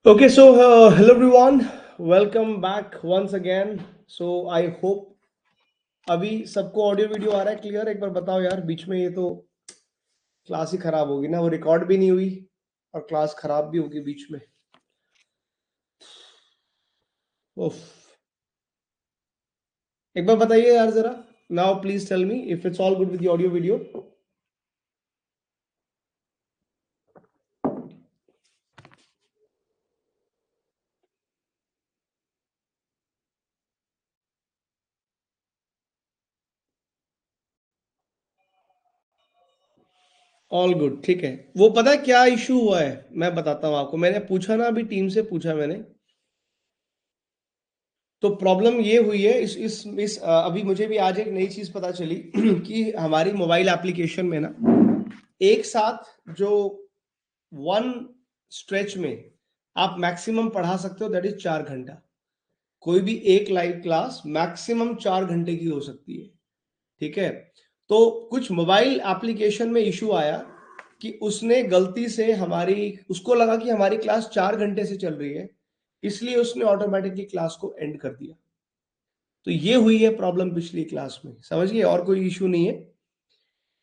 Okay, so hello everyone, welcome back once again. So I hope अभी सबको audio video आ रहा है clear. एक बार बताओ यार, बीच में ये तो क्लास ही खराब होगी ना, वो रिकॉर्ड भी नहीं हुई और क्लास खराब भी होगी बीच में। उफ, एक बार बताइए यार जरा। Now please tell me if it's all good with the audio video. All good, ठीक है। वो पता है क्या इशू हुआ है, मैं बताता हूँ आपको। मैंने पूछा ना, अभी टीम से पूछा मैंने, तो प्रॉब्लम ये हुई है अभी मुझे भी आज एक नई चीज पता चली कि हमारी मोबाइल एप्लीकेशन में ना एक साथ जो वन स्ट्रेच में आप मैक्सिमम पढ़ा सकते हो, दैट इज 4 घंटा। कोई भी एक लाइव क्लास मैक्सिमम 4 घंटे की हो सकती है, ठीक है। तो कुछ मोबाइल एप्लीकेशन में इशू आया कि उसने गलती से उसको लगा कि हमारी क्लास 4 घंटे से चल रही है, इसलिए उसने ऑटोमेटिकली क्लास को एंड कर दिया। तो ये हुई है प्रॉब्लम पिछली क्लास में, समझिए, और कोई इशू नहीं है।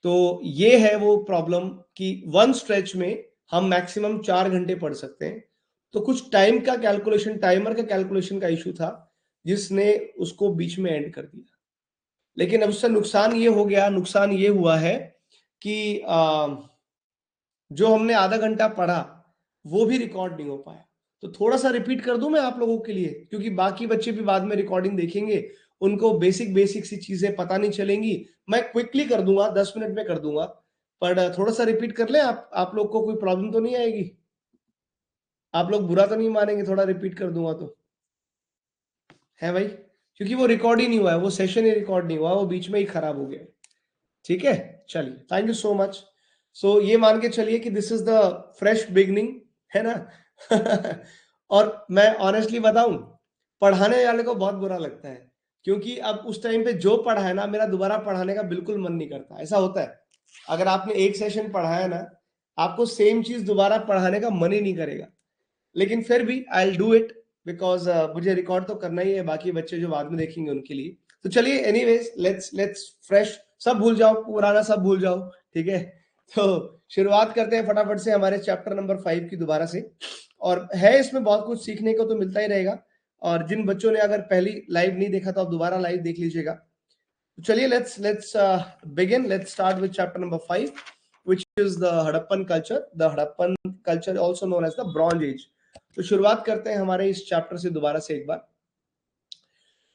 तो ये है वो प्रॉब्लम कि वन स्ट्रेच में हम मैक्सिमम 4 घंटे पढ़ सकते हैं। तो कुछ टाइमर का कैलकुलेशन का इशू था, जिसने उसको बीच में एंड कर दिया। लेकिन अब उससे नुकसान ये हुआ है कि जो हमने आधा घंटा पढ़ा वो भी रिकॉर्ड नहीं हो पाया। तो थोड़ा सा रिपीट कर दूं मैं आप लोगों के लिए, क्योंकि बाकी बच्चे भी बाद में रिकॉर्डिंग देखेंगे, उनको बेसिक सी चीजें पता नहीं चलेंगी। मैं क्विकली कर दूंगा, 10 मिनट में कर दूंगा, पर थोड़ा सा रिपीट कर ले। आप लोग को कोई प्रॉब्लम तो नहीं आएगी? आप लोग बुरा तो नहीं मानेंगे थोड़ा रिपीट कर दूंगा तो? है भाई, क्योंकि वो रिकॉर्ड ही नहीं हुआ है, वो सेशन ही रिकॉर्ड नहीं हुआ, वो बीच में ही खराब हो गया। ठीक है, चलिए, थैंक यू सो मच। सो ये मान के चलिए कि this is the fresh beginning, है ना? और मैं ऑनेस्टली बताऊं, पढ़ाने वाले को बहुत बुरा लगता है, क्योंकि अब उस टाइम पे जो पढ़ा है ना, मेरा दोबारा पढ़ाने का बिल्कुल मन नहीं करता। ऐसा होता है, अगर आपने एक सेशन पढ़ाया ना, आपको सेम चीज दोबारा पढ़ाने का मन ही नहीं करेगा। लेकिन फिर भी I will do it, because मुझे रिकॉर्ड तो करना ही है, बाकी बच्चे जो बाद में देखेंगे उनके लिए। तो चलिए, एनीवेज, लेट्स लेट्स फ्रेश, सब भूल जाओ, पुराना सब भूल जाओ, ठीक है। तो शुरुआत करते हैं फटाफट से हमारे चैप्टर नंबर 5 की दोबारा से। और है इसमें बहुत कुछ सीखने को तो मिलता ही रहेगा। और जिन बच्चों ने अगर पहली लाइव नहीं देखा तो आप दोबारा लाइव देख लीजिएगा। तो चलिए, let's begin. Let's start with chapter number 5, which is the Harappan culture, the Harappan culture also known as the bronze age. तो शुरुआत करते हैं हमारे इस चैप्टर से दोबारा से एक बार।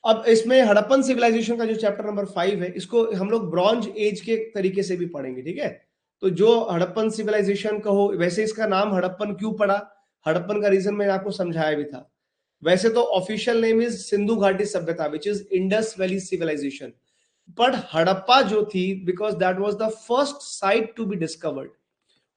अब इसमें हड़प्पन सिविलाइजेशन का जो चैप्टर नंबर 5 है, इसको हम लोग ब्रॉन्ज एज के तरीके से भी पढ़ेंगे, ठीक है। तो जो हड़प्पन सिविलाइजेशन कहो, वैसे इसका नाम हड़प्पन क्यों पड़ा, हड़प्पन का रीजन मैंने आपको समझाया भी था। वैसे तो ऑफिशियल नेम इज सिंधु घाटी सभ्यता, which is Indus valley civilisation. But Harappa जो थी, because that was the first site to be discovered,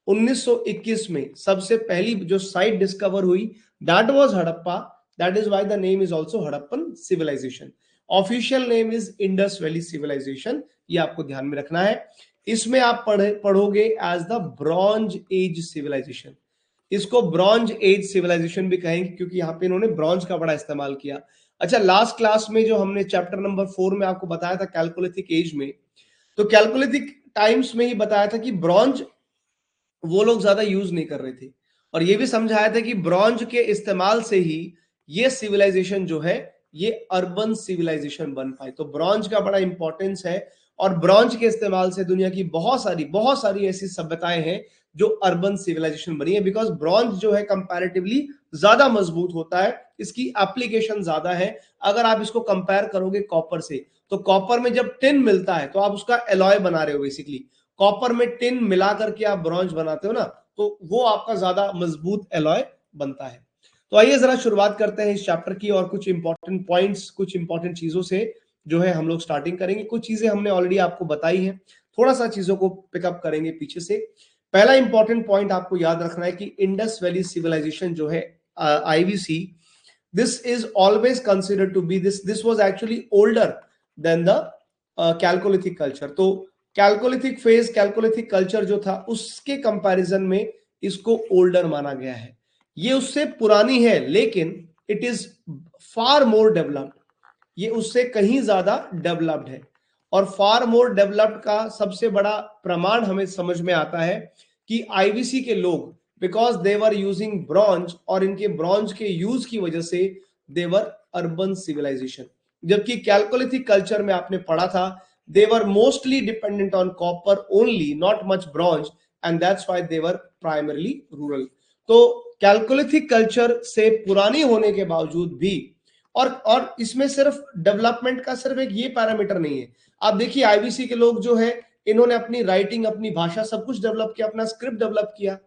1921 में सबसे पहली जो साइट डिस्कवर हुई, that was Harappa. That is why the name is also Harappan civilisation. Official name is Indus valley civilisation, ये आपको ध्यान में रखना है। इसमें आप पढ़ोगे as the bronze age civilisation. इसको ब्रॉन्ज एज सिविलाइजेशन भी कहेंगे, क्योंकि यहाँ पे इन्होंने ब्रॉन्ज का बड़ा इस्तेमाल किया। अच्छा, लास्ट क्लास में जो हमने चैप्टर नंबर 4 में आपको बताया था कैलकोलिथिक एज में, तो कैलकोलिथिक टाइम्स में ही बताया था कि ब्रॉन्ज वो लोग ज्यादा यूज नहीं कर रहे थे। और ये भी समझाया था कि ब्रॉन्ज के इस्तेमाल से ही ये सिविलाइजेशन जो है, ये अर्बन सिविलाइजेशन बन पाए। तो ब्रॉन्ज का बड़ा इंपॉर्टेंस है। और ब्रॉन्ज के इस्तेमाल से दुनिया की बहुत सारी ऐसी सभ्यताएं हैं जो अर्बन सिविलाइजेशन बनी है, बिकॉज ब्रॉन्ज जो है कंपैरेटिवली ज्यादा मजबूत होता है, इसकी एप्लीकेशन ज्यादा है। अगर आप इसको कंपेयर करोगे कॉपर से, तो कॉपर में जब टिन मिलता है तो आप उसका एलॉय बना रहे हो बेसिकली। कॉपर में टिन मिला करके आप ब्रॉन्ज बनाते हो ना, तो वो आपका ज्यादा मजबूत एलॉय बनता है। तो आइए जरा शुरुआत करते हैं इस चैप्टर की, और कुछ इंपॉर्टेंट पॉइंट्स, कुछ इंपॉर्टेंट चीजों से जो है हम लोग स्टार्टिंग करेंगे। कुछ चीजें हमने ऑलरेडी आपको बताई हैं, थोड़ा सा चीजों को पिकअप करेंगे पीछे से। पहला इंपॉर्टेंट पॉइंट आपको याद रखना है कि इंडस वैली सिविलाइजेशन जो है, IVC, this is always considered to be this was actually older than the Chalcolithic culture। तो कैल्कोलिथिक फेज, कैल्कोलिथिक कल्चर जो था, उसके कंपैरिजन में इसको ओल्डर माना गया है। ये उससे पुरानी है, लेकिन it is far more developed, ये उससे कहीं ज्यादा डेवलप्ड है। और फार मोर डेवलप्ड का सबसे बड़ा प्रमाण हमें समझ में आता है कि आईवीसी के लोग, because they were using bronze, और इनके ब्रॉन्ज के यूज की वजह से दे वर अर्बन सिविलाइजेशन। जबकि कैल्कोलिथिक कल्चर में आपने पढ़ा था, they were mostly dependent on copper only, not much bronze, and that's why they were primarily rural। तो कैल्कोलिथिक कल्चर से पुरानी होने के बावजूद भी, और इसमें सिर्फ डेवलपमेंट का सिर्फ एक ये पैरामीटर नहीं है। आप देखिए आईवीसी के लोग जो है, इन्होंने अपनी राइटिंग, अपनी भाषा, सब कुछ डेवलप किया, अपना स्क्रिप्ट डेवलप किया,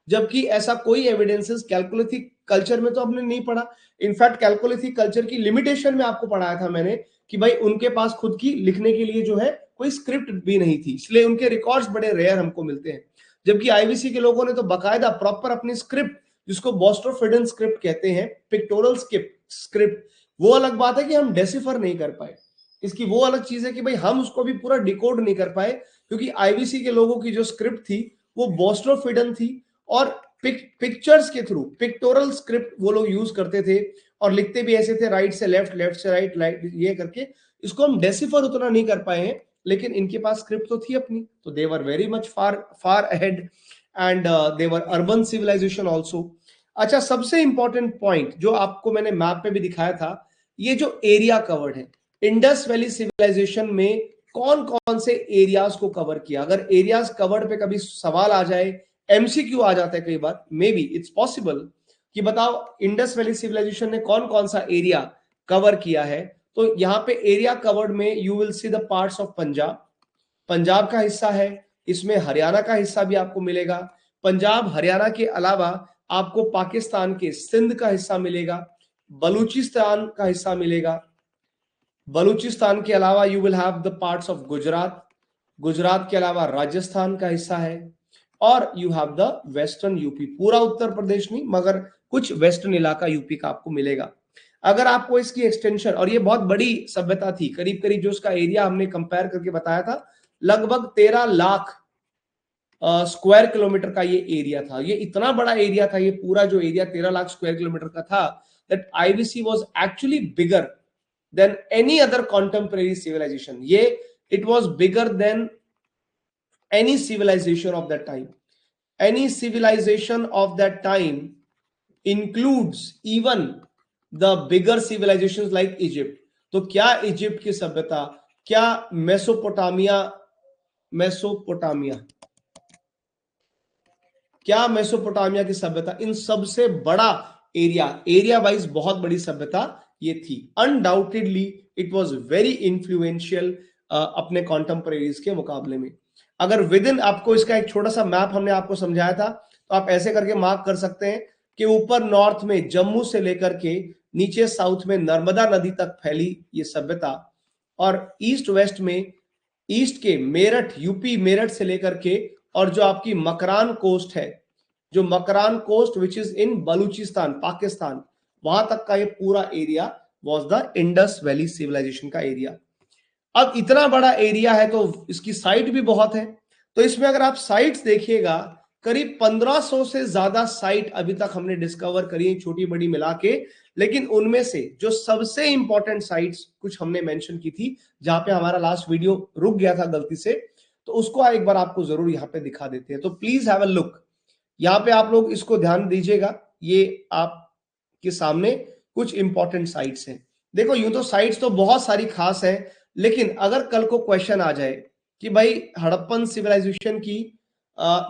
जबकि ऐसा कोई एविडेंसेस कैल्कोलिथिक कल्चर में तो हमने नहीं पढ़ा। इनफैक्ट कैल्कोलिथिक कल्चर की लिमिटेशन में आपको पढ़ाया था मैंने कि भाई उनके पास खुद की लिखने के लिए जो है कोई स्क्रिप्ट भी नहीं थी, इसलिए उनके रिकॉर्ड्स बड़े रेयर हमको मिलते हैं। जबकि आईवीसी के लोगों ने तो बकायदा प्रॉपर अपनी स्क्रिप्ट, जिसको बोस्ट्रोफिडन स्क्रिप्ट कहते हैं, पिक्टोरल स्क्रिप्ट, वो अलग बात है कि हम डेसिफर नहीं कर पाए, इसकी वो अलग चीज है कि भाई हम उसको भी पूरा डिकोड नहीं कर पाए, क्योंकि आईवीसी के लोगों की जो स्क्रिप्ट थी वो बोस्ट्रोफिडन थी, और पिक्चर्स के थ्रू पिक्टोरल स्क्रिप्ट वो लोग यूज करते थे, और लिखते भी ऐसे थे, राइट से लेफ्ट, लेफ्ट से राइट, ये करके। इसको हम डेसिफर उतना नहीं कर पाए हैं, लेकिन इनके पास स्क्रिप्ट तो थी अपनी, तो they were very much far ahead, and they were urban civilisation also. अच्छा, सबसे इंपॉर्टेंट पॉइंट जो आपको मैंने मैप पे भी दिखाया था, ये जो एरिया कवर्ड है, इंडस वैली सिविलाइजेशन में कौन कौन से एरियाज को कवर किया। अगर एरियाज कवर्ड पे कभी सवाल आ जाए, एमसीक्यू आ जाता है कई बार, मे बी इट्स पॉसिबल कि बताओ इंडस वैली सिविलाइजेशन ने कौन कौन सा एरिया कवर किया है, तो यहाँ पे एरिया कवर्ड में you will see the parts of Punjab, Punjab का हिस्सा है, इसमें हरियाणा का हिस्सा भी आपको मिलेगा। पंजाब हरियाणा के अलावा आपको पाकिस्तान के सिंध का हिस्सा मिलेगा, बलूचिस्तान का हिस्सा मिलेगा, बलूचिस्तान के अलावा you will have the parts of Gujarat, Gujarat के अलावा राजस्थान का हिस्सा है, और you have the western UP, पूरा उत्तर प्रदेश नहीं मगर कुछ वेस्टर्न इलाका यूपी का आपको मिलेगा। अगर आपको इसकी एक्सटेंशन, और ये बहुत बड़ी सभ्यता थी, करीब करीब जो उसका एरिया हमने कंपेयर करके बताया था, लगभग 13 लाख स्क्वायर किलोमीटर का ये एरिया था। ये इतना बड़ा एरिया था, ये पूरा जो एरिया 13 लाख स्क्वायर किलोमीटर का था, that IVC was actually bigger than any other contemporary civilisation. ये it was bigger than any civilization of that time. Any civilization of that time includes even the bigger civilizations like Egypt। तो क्या Egypt की सभ्यता, क्या Mesopotamia की सभ्यता, इन सबसे बड़ा एरिया वाइज बहुत बड़ी सभ्यता ये थी। Undoubtedly it was very influential अपने कॉन्टेम्परेरीज के मुकाबले में। अगर विद इन, आपको इसका एक छोटा सा मैप हमने आपको समझाया था, तो आप ऐसे करके मार्क कर सकते हैं कि ऊपर नॉर्थ में जम्मू से लेकर के नीचे साउथ में नर्मदा नदी तक फैली ये सभ्यता, और ईस्ट वेस्ट में ईस्ट के मेरठ, यूपी मेरठ से लेकर के, और जो आपकी मकरान कोस्ट है, जो Makran coast which is in Baluchistan Pakistan, वहां तक का ये पूरा area was the Indus valley civilisation का एरिया। अब इतना बड़ा एरिया है तो इसकी साइट भी बहुत है, तो इसमें अगर आप साइट्स देखिएगा, करीब 1500 से ज्यादा साइट अभी तक हमने डिस्कवर करी है, छोटी बड़ी मिला के। लेकिन उनमें से जो सबसे इंपॉर्टेंट साइट्स कुछ हमने मेंशन की थी, जहां पे हमारा लास्ट वीडियो रुक गया था गलती से, तो उसको एक बार आपको जरूर यहाँ पे दिखा देते हैं। तो प्लीज हैव अ लुक, यहाँ पे आप लोग इसको ध्यान दीजिएगा, ये आपके सामने कुछ इंपॉर्टेंट साइट्स हैं। देखो, यूं तो साइट्स तो बहुत सारी खास है, लेकिन अगर कल को क्वेश्चन आ जाए कि भाई हड़प्पन सिविलाइजेशन की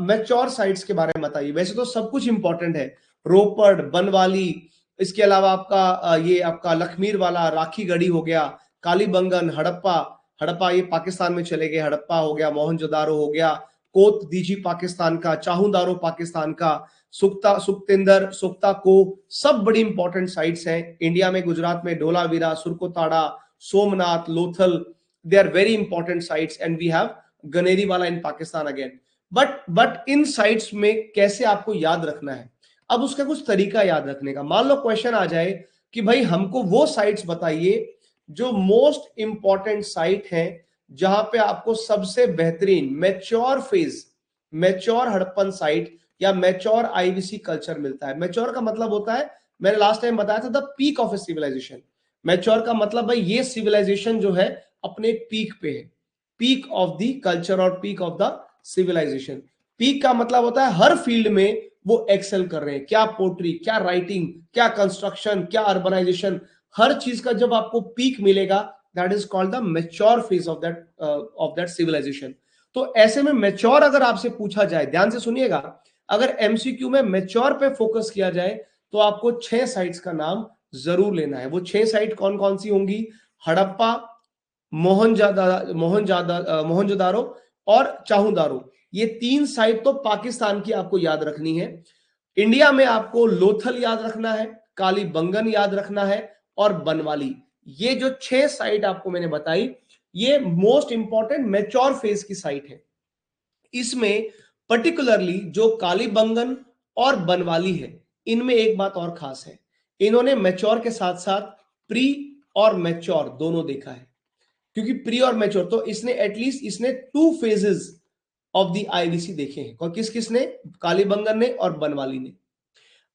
मैच्योर साइट्स के बारे में बताइए। वैसे तो सब कुछ इंपॉर्टेंट है, रोपड़, बनवाली, इसके अलावा आपका ये आपका लखमीर वाला, राखी गढ़ी हो गया, कालीबंगन, हड़प्पा, हड़प्पा ये पाकिस्तान में चले गए, हड़प्पा हो गया, मोहनजोदारो हो गया, कोत दीजी पाकिस्तान का, चाहुदारो पाकिस्तान का, सुक्ता, सुक्तेंदर, सुक्ता को, सब बड़ी इंपॉर्टेंट साइट्स हैं इंडिया में। गुजरात में Dholavira, Surkotada, Somnath, Lothal, they are very important sites, and we have Ganeriwala in Pakistan again. But in sites में कैसे आपको याद रखना है, अब उसका कुछ तरीका याद रखने का। मान लो क्वेश्चन आ जाए कि भाई हमको वो साइट्स बताइए जो मोस्ट इंपॉर्टेंट साइट है, जहां पे आपको सबसे बेहतरीन mature phase, mature Harappan site या मैच्योर आईवीसी कल्चर मिलता है। मैच्योर का मतलब होता है, मैंने लास्ट टाइम बताया था, the peak of a civilisation. Mature का मतलब भाई ये सिविलाइजेशन जो है अपने पीक पे है, पीक ऑफ द कल्चर और peak of the civilisation. Peak का मतलब होता है हर फील्ड में वो एक्सेल कर रहे हैं, क्या पोट्री, क्या राइटिंग, क्या कंस्ट्रक्शन, क्या अर्बनाइजेशन, हर चीज का जब आपको पीक मिलेगा, that is called the mature phase of that civilization. तो ऐसे में मैच्योर अगर आपसे पूछा जाए, ध्यान से सुनिएगा, अगर एमसीक्यू में मैच्योर पे फोकस किया जाए तो आपको 6 साइट्स का नाम जरूर लेना है। वो 6 साइट कौन कौन सी होंगी? हड़प्पा, मोहनजोदारो और चाहुदारो, ये 3 साइट तो पाकिस्तान की आपको याद रखनी है। इंडिया में आपको लोथल याद रखना है, कालीबंगन याद रखना है और बनवाली। ये जो 6 साइट आपको मैंने बताई, ये मोस्ट इंपॉर्टेंट मैच्योर फेज की साइट है। इसमें पर्टिकुलरली जो कालीबंगन और बनवाली है, इनमें एक बात और खास है, इन्होंने मैच्योर के साथ साथ प्री और मैच्योर दोनों देखा है। क्योंकि प्री और मैच्योर, तो इसने एटलीस्ट इसने 2 फेजेस ऑफ द आईवीसी देखे हैं। और किस किसने? कालीबंगन ने और बनवाली ने।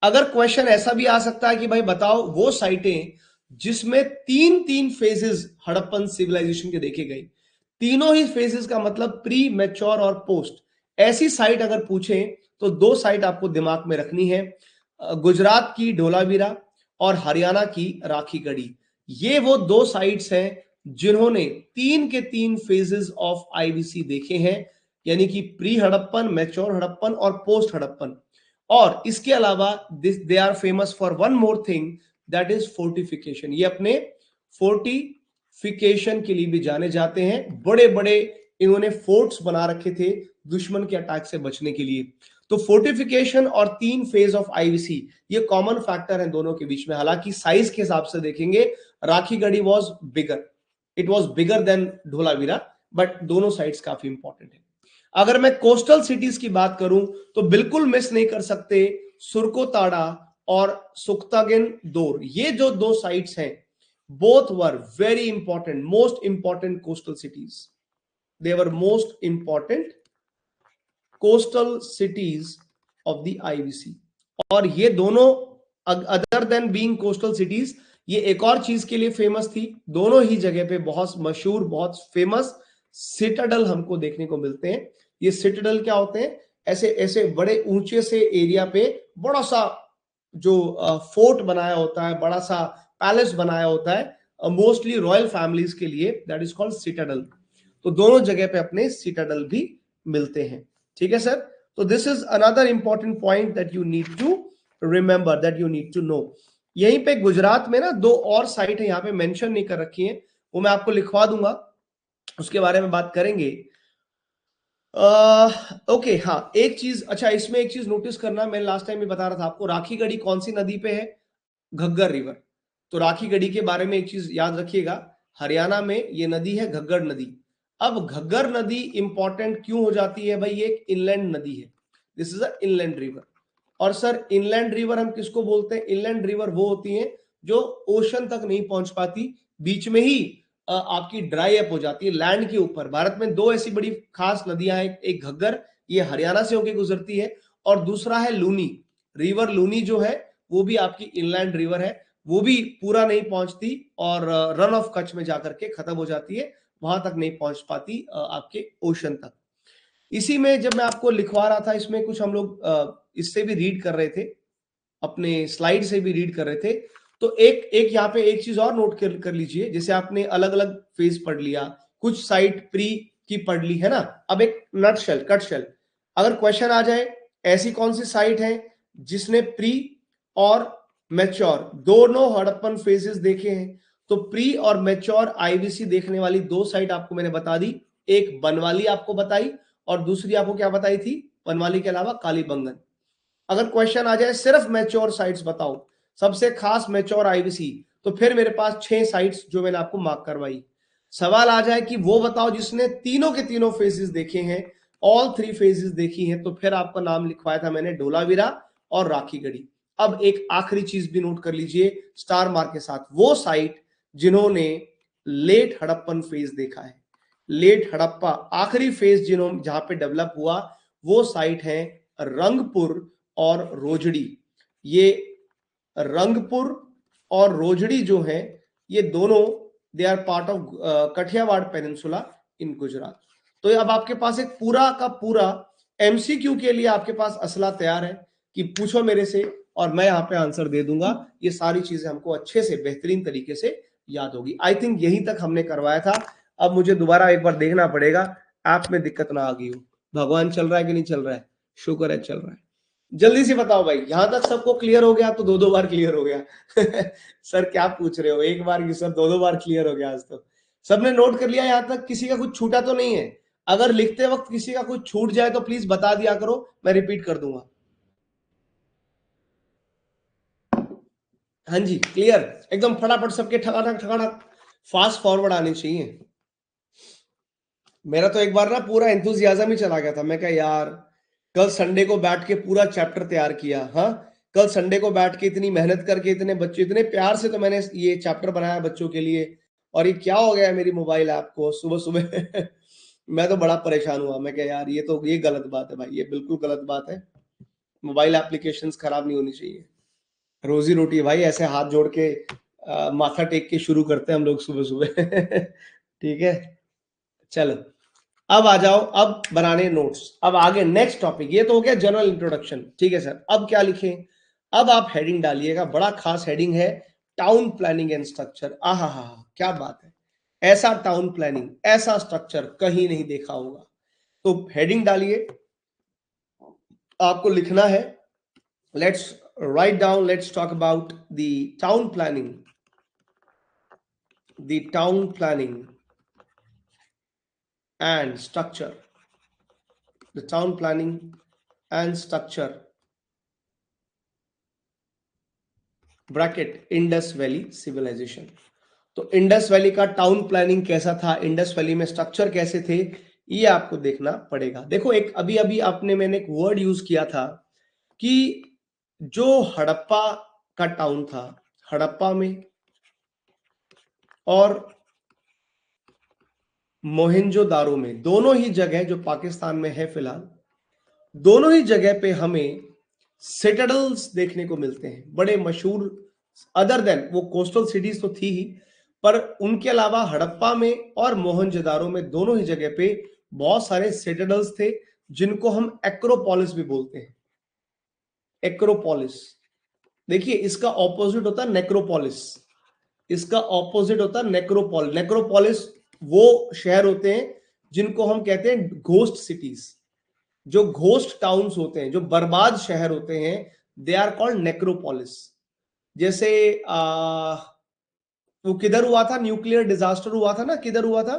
अगर क्वेश्चन ऐसा भी आ सकता है कि भाई बताओ वो साइटें जिसमें 3 फेजेस हड़प्पन सिविलाइजेशन के देखे गए, तीनों ही फेजेस का मतलब प्री, मैच्योर और पोस्ट। ऐसी साइट अगर पूछे तो 2 साइट आपको दिमाग में रखनी है, गुजरात की ढोलावीरा और हरियाणा की राखी गढ़ी। ये वो 2 साइट्स हैं जिन्होंने 3 के 3 फेजेस ऑफ आईवीसी देखे हैं, यानी कि प्री हड़प्पन, मैच्योर हड़प्पन और पोस्ट हड़प्पन। और इसके अलावा they are famous for one more thing, that is fortification. ये अपने फोर्टिफिकेशन के लिए भी जाने जाते हैं। बड़े बड़े इन्होंने फोर्ट्स बना रखे थे दुश्मन के अटैक से बचने के लिए। तो फोर्टिफिकेशन और 3 फेज ऑफ आईवीसी, ये कॉमन फैक्टर है दोनों के बीच में। हालांकि साइज के हिसाब से देखेंगे, Rakhi Garhi was bigger, it was bigger than Dholavira, but दोनों साइड्स काफी इंपॉर्टेंट है। अगर मैं कोस्टल सिटीज की बात करूं तो बिल्कुल मिस नहीं कर सकते सुरकोताड़ा और सुक्तागिन-दोर। ये जो 2 साइट्स हैं, both were very important, most important coastal cities. They were most important coastal cities of the IVC. और ये दोनों other than being coastal cities, ये एक और चीज के लिए फेमस थी। दोनों ही जगह पे बहुत मशहूर, बहुत फेमस सिटाडल हमको देखने को मिलते हैं। ये सिटाडल क्या होते हैं? ऐसे ऐसे बड़े ऊंचे से एरिया पे बड़ा सा जो फोर्ट बनाया होता है, बड़ा सा पैलेस बनाया होता है, मोस्टली रॉयल फैमिलीज के लिए, दैट इज कॉल्ड सिटाडल। तो दोनों जगह पे अपने सिटाडल भी मिलते हैं। ठीक है सर? तो this is another important point that you need to remember, that you need to know. यहीं पे गुजरात में ना 2 और साइट है, यहाँ पे मेंशन नहीं कर रखी है, वो मैं आपको लिखवा दूंगा, उसके बारे में बात करेंगे। ओके, हाँ एक चीज, अच्छा इसमें एक चीज नोटिस करना, मैं लास्ट टाइम भी बता रहा था आपको, राखी गढ़ी कौन सी नदी पे है? घग्गर रिवर। तो राखी गढ़ी के बारे में एक चीज याद रखिएगा, हरियाणा में ये नदी है घग्गर नदी। अब घग्गर नदी इंपॉर्टेंट क्यों हो जाती है भाई? ये एक इनलैंड नदी है, this is a inland river. और सर इनलैंड रिवर हम किसको बोलते हैं? इनलैंड रिवर वो होती हैं जो ओशन तक नहीं पहुंच पाती, बीच में ही आपकी ड्राई अप हो जाती है लैंड के ऊपर। भारत में 2 ऐसी बड़ी खास नदियां हैं, एक घग्गर, ये हरियाणा से होकर गुजरती है, और दूसरा है लूनी रिवर। लूनी जो है वो भी आपकी इनलैंड रिवर है, वो भी पूरा नहीं पहुंचती और रन ऑफ कच्छ में जाकर के खत्म हो जाती है, वहां तक नहीं पहुंच पाती आपके ओशन तक। इसी में जब मैं आपको लिखवा रहा था, इसमें कुछ हम लोग इससे भी रीड कर रहे थे, अपने स्लाइड से भी रीड कर रहे थे। तो एक एक यहाँ पे एक चीज और नोट कर लीजिए, जैसे आपने अलग अलग फेज पढ़ लिया, कुछ साइट प्री की पढ़ ली है ना। अब एक नटशेल, कटशेल, अगर क्वेश्चन आ जाए ऐसी कौन सी साइट है जिसने प्री और मैच्योर दोनों हड़प्पन फेजेस देखे हैं, तो प्री और मैच्योर आईवीसी देखने वाली दो साइट आपको मैंने बता दी, एक बनवाली आपको बताई और दूसरी आपको क्या बताई थी, बनवाली के अलावा कालीबंगन। अगर क्वेश्चन आ जाए सिर्फ मैच्योर साइट्स बताओ, सबसे खास मैच्योर आईवीसी, तो फिर मेरे पास 6 साइट्स जो मैंने आपको मार्क करवाई। सवाल आ जाए कि वो बताओ जिसने तीनों के तीनों फेजेस देखे हैं, ऑल 3 फेजेस देखी हैं, तो फिर आपका नाम लिखवाया था मैंने ढोलावीरा और राखीगढ़ी। अब एक आखिरी चीज भी नोट कर लीजिए स्टार मार्क के साथ, वो साइट जिन्होंने लेट हड़प्पन फेज देखा है, लेट हड़प्पा आखिरी फेज जहां पे डेवलप हुआ, वो साइट है रंगपुर और रोजड़ी। ये रंगपुर और रोजड़ी जो है ये दोनों they are part of Kathiawar peninsula in Gujarat. तो अब आपके पास एक पूरा का पूरा एमसीक्यू के लिए आपके पास असला तैयार है कि पूछो मेरे से और मैं यहाँ पे आंसर दे दूंगा। ये सारी चीजें हमको अच्छे से बेहतरीन तरीके से याद होगी। आई थिंक यहीं तक हमने करवाया था। अब मुझे दोबारा एक बार देखना पड़ेगा ऐप में दिक्कत ना आ गई हो। भगवान चल रहा है कि नहीं चल रहा है? शुक्र है चल रहा है। जल्दी से बताओ भाई, यहां तक सबको क्लियर हो गया? तो 2-2 बार क्लियर हो गया। सर क्या पूछ रहे हो, एक बार की सब 2-2 बार क्लियर हो गया आज तो। सबने नोट कर लिया यहां तक? किसी का कुछ छूटा तो नहीं है? अगर लिखते वक्त किसी का कुछ छूट जाए तो प्लीज बता दिया करो, मैं रिपीट कर दूंगा। हाँ जी क्लियर एकदम, फटाफट सबके ठकाठक ठकाठक फास्ट फॉरवर्ड आने चाहिए। मेरा तो एक बार ना पूरा एंथुजियाज्म ही चला गया था। मैं क्या यार, कल संडे को बैठ के पूरा चैप्टर तैयार किया। हाँ, कल संडे को बैठ के इतनी मेहनत करके इतने बच्चे इतने प्यार से तो मैंने ये चैप्टर बनाया बच्चों के लिए, और ये क्या हो गया है मेरी मोबाइल ऐप को सुबह सुबह। मैं तो बड़ा परेशान हुआ। मैं क्या यार, ये गलत बात है भाई, ये बिल्कुल गलत बात है। मोबाइल एप्लीकेशंस खराब नहीं होनी चाहिए। रोजी रोटी है भाई, ऐसे हाथ जोड़ के माथा टेक के शुरू करते हैं हम लोग सुबह सुबह। ठीक है, चलो अब आ जाओ, अब बनाने नोट्स। अब आगे नेक्स्ट टॉपिक, ये तो हो गया जनरल इंट्रोडक्शन। ठीक है सर, अब क्या लिखें? अब आप हेडिंग डालिएगा, बड़ा खास हेडिंग है, टाउन प्लानिंग एंड स्ट्रक्चर। आहा हा, क्या बात है, ऐसा टाउन प्लानिंग ऐसा स्ट्रक्चर कहीं नहीं देखा होगा। तो हेडिंग डालिए, आपको लिखना है, let's write down, let's talk about the town planning, the town planning and structure, the town planning and structure bracket Indus valley civilization. तो इंडस वैली का टाउन प्लानिंग कैसा था, इंडस वैली में स्ट्रक्चर कैसे थे, ये आपको देखना पड़ेगा। देखो एक अभी अभी मैंने एक वर्ड यूज किया था कि जो हड़प्पा का टाउन था, हड़प्पा में और मोहेंजोदारो में, दोनों ही जगह जो पाकिस्तान में है फिलहाल, दोनों ही जगह पे हमें सिटाडल्स देखने को मिलते हैं, बड़े मशहूर। अदर देन वो कोस्टल सिटीज तो थी ही, पर उनके अलावा हड़प्पा में और मोहनजोदारो में दोनों ही जगह पे बहुत सारे सिटाडल्स थे, जिनको हम एक्रोपोलिस भी बोलते हैं। एक्रोपोलिस, देखिए इसका ऑपोजिट होता है नेक्रोपोलिस, इसका ऑपोजिट होता है नेक्रोपोलिस। नेक्रोपोलिस वो शहर होते हैं जिनको हम कहते हैं घोस्ट सिटीज, जो घोस्ट टाउन्स होते हैं, जो बर्बाद शहर होते हैं, दे आर कॉल्ड नेक्रोपोलिस। जैसे वो किधर हुआ था, न्यूक्लियर डिजास्टर हुआ था ना, किधर हुआ था?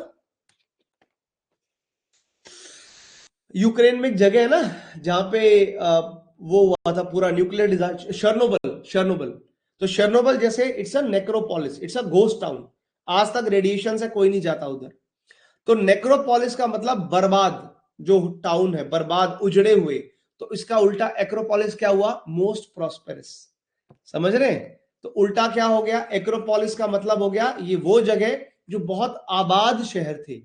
यूक्रेन में एक जगह है ना जहां पे वो हुआ था पूरा न्यूक्लियर डिजास्टर, शर्नोबल। शर्नोबल, तो शर्नोबल जैसे it's a necropolis, it's a ghost town. आज तक रेडिएशन से कोई नहीं जाता उधर। तो नेक्रोपोलिस का मतलब बर्बाद जो टाउन है, बर्बाद उजड़े हुए। तो इसका उल्टा एक्रोपोलिस क्या हुआ? Most prosperous. समझ रहे हैं? तो उल्टा क्या हो गया? एक्रोपोलिस का मतलब हो गया ये वो जगह जो बहुत आबाद शहर थे,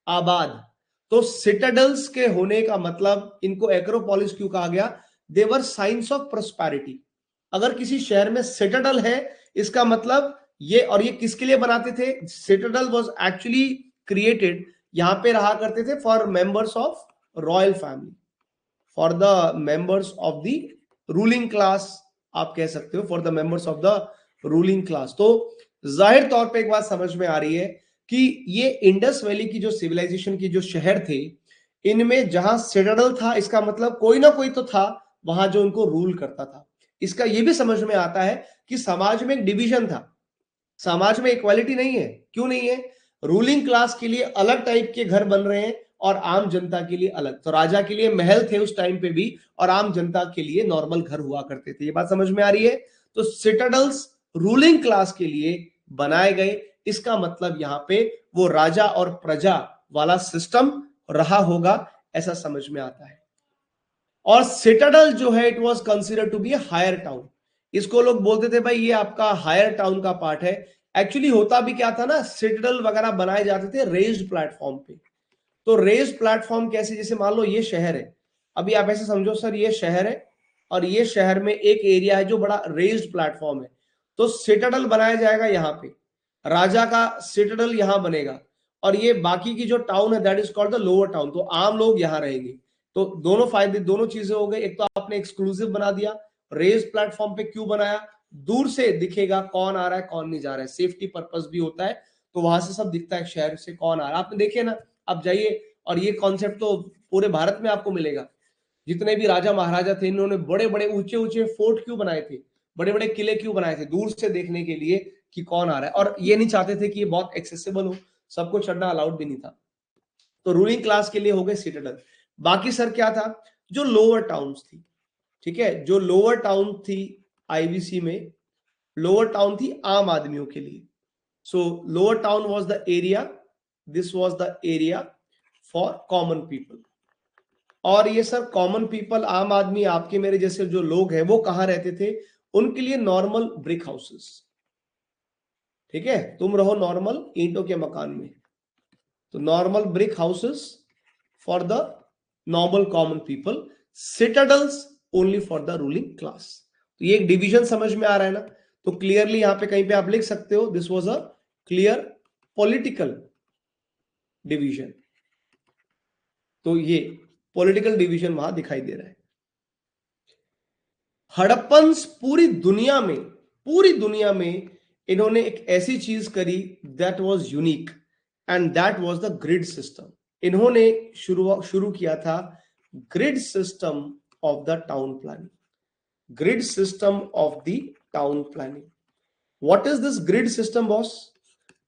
आबाद। तो सिटाडल्स के होने का मतलब इनको एक्रोपोलिस क्यों कहा गया? देवर साइंस ऑफ प्रोस्पेरिटी। अगर किसी शहर में सिटाडल है, इसका मतलब ये, और ये किसके लिए बनाते थे? सिटाडल वाज एक्चुअली क्रिएटेड, यहां पे रहा करते थे for members of royal family, for the members of the ruling class, आप कह सकते हो for the members of the ruling class. तो जाहिर तौर पे एक बात समझ में आ रही है कि ये इंडस वैली की जो सिविलाइजेशन की जो शहर थे, इनमें जहां सिटाडल था, इसका मतलब कोई ना कोई तो था वहां जो उनको रूल करता था। इसका ये भी समझ में आता है कि समाज में एक डिवीजन था, समाज में इक्वालिटी नहीं है। क्यों नहीं है? रूलिंग क्लास के लिए अलग टाइप के घर बन रहे हैं और आम जनता के लिए अलग। तो राजा के लिए महल थे उस टाइम पे भी, और आम जनता के लिए नॉर्मल घर हुआ करते थे। ये बात समझ में आ रही है? तो सिटाडल्स रूलिंग क्लास के लिए बनाए गए, इसका मतलब यहां पे वो राजा और प्रजा वाला सिस्टम रहा होगा, ऐसा समझ में आता है। और सिटाडल जो है it was considered to be a higher town. इसको लोग बोलते थे भाई ये आपका हायर टाउन का पार्ट है। एक्चुअली होता भी क्या था ना, सिटाडल वगैरह बनाए जाते थे रेज्ड प्लेटफॉर्म पे। तो रेज्ड प्लेटफॉर्म कैसे? जैसे मान लो ये शहर है, अभी आप ऐसे समझो सर ये शहर है और ये शहर में एक एरिया है जो बड़ा रेज्ड प्लेटफॉर्म है। तो सिटाडल बनाया जाएगा यहाँ पे, राजा का सिटाडल यहां बनेगा, और ये बाकी की जो टाउन है that is called the lower town. तो आम लोग यहां रहेंगे। तो दोनों फायदे, दोनों चीजें हो गई। एक तो आपने एक्सक्लूसिव बना दिया, रेज प्लेटफॉर्म पे क्यों बनाया? दूर से दिखेगा कौन आ रहा है कौन नहीं जा रहा है, सेफ्टी पर्पस भी होता है। तो वहां से सब दिखता है शहर से कौन आ रहा है। आपने देखे ना, आप जाइए, और ये कॉन्सेप्ट तो पूरे भारत में आपको मिलेगा। जितने भी राजा महाराजा थे, इन्होंने बड़े बड़े ऊंचे ऊंचे फोर्ट क्यों बनाए थे, बड़े बड़े किले क्यों बनाए थे? दूर से देखने के लिए कि कौन आ रहा है। और ये नहीं चाहते थे कि ये बहुत एक्सेसिबल हो, सबको चढ़ना अलाउड भी नहीं था। तो रूलिंग क्लास के लिए हो गए सिटाडल। बाकी सर क्या था? जो लोअर टाउन्स थी, ठीक है, जो लोअर टाउन थी आईवीसी में, लोअर टाउन थी आम आदमियों के लिए। सो lower town was the area, this was the area for common people. और ये सर कॉमन पीपल, आम आदमी, आपके मेरे जैसे जो लोग हैं, वो कहां रहते थे? उनके लिए नॉर्मल ब्रिक हाउसेस, ठीक है, तुम रहो नॉर्मल ईंटों के मकान में। तो normal brick houses for the normal common people, citadels only for the ruling class. तो ये एक डिवीजन समझ में आ रहा है ना? तो क्लियरली यहां पे कहीं पे आप लिख सकते हो, this was a clear political division. तो ये पॉलिटिकल डिवीजन वहां दिखाई दे रहा है। हड़प्पन्स पूरी दुनिया में इन्होंने एक ऐसी चीज करी that was unique, and that was the grid system. इन्होंने शुरू किया था grid system of the town planning, grid system of the town planning. What is this grid system boss?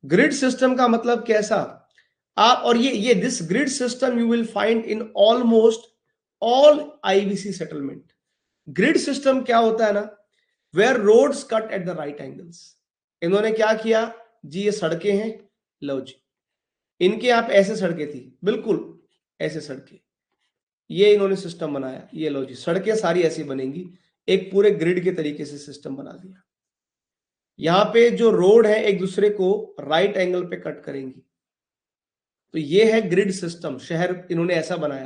Grid system का मतलब कैसा? आप, और ये this grid system you will find in almost all IVC settlement. ग्रिड सिस्टम क्या होता है ना, where roads cut at the right angles. इन्होंने क्या किया जी, ये सड़कें हैं, लो जी, इनके यहां पे ऐसे सड़कें थी, बिल्कुल ऐसे सड़कें, ये इन्होंने सिस्टम बनाया, ये लो जी सड़कें सारी ऐसी बनेंगी, एक पूरे ग्रिड के तरीके से सिस्टम बना दिया। यहां पे जो रोड है एक दूसरे को राइट एंगल पे कट करेंगी। तो ये है ग्रिड सिस्टम, शहर इन्होंने ऐसा बनाया।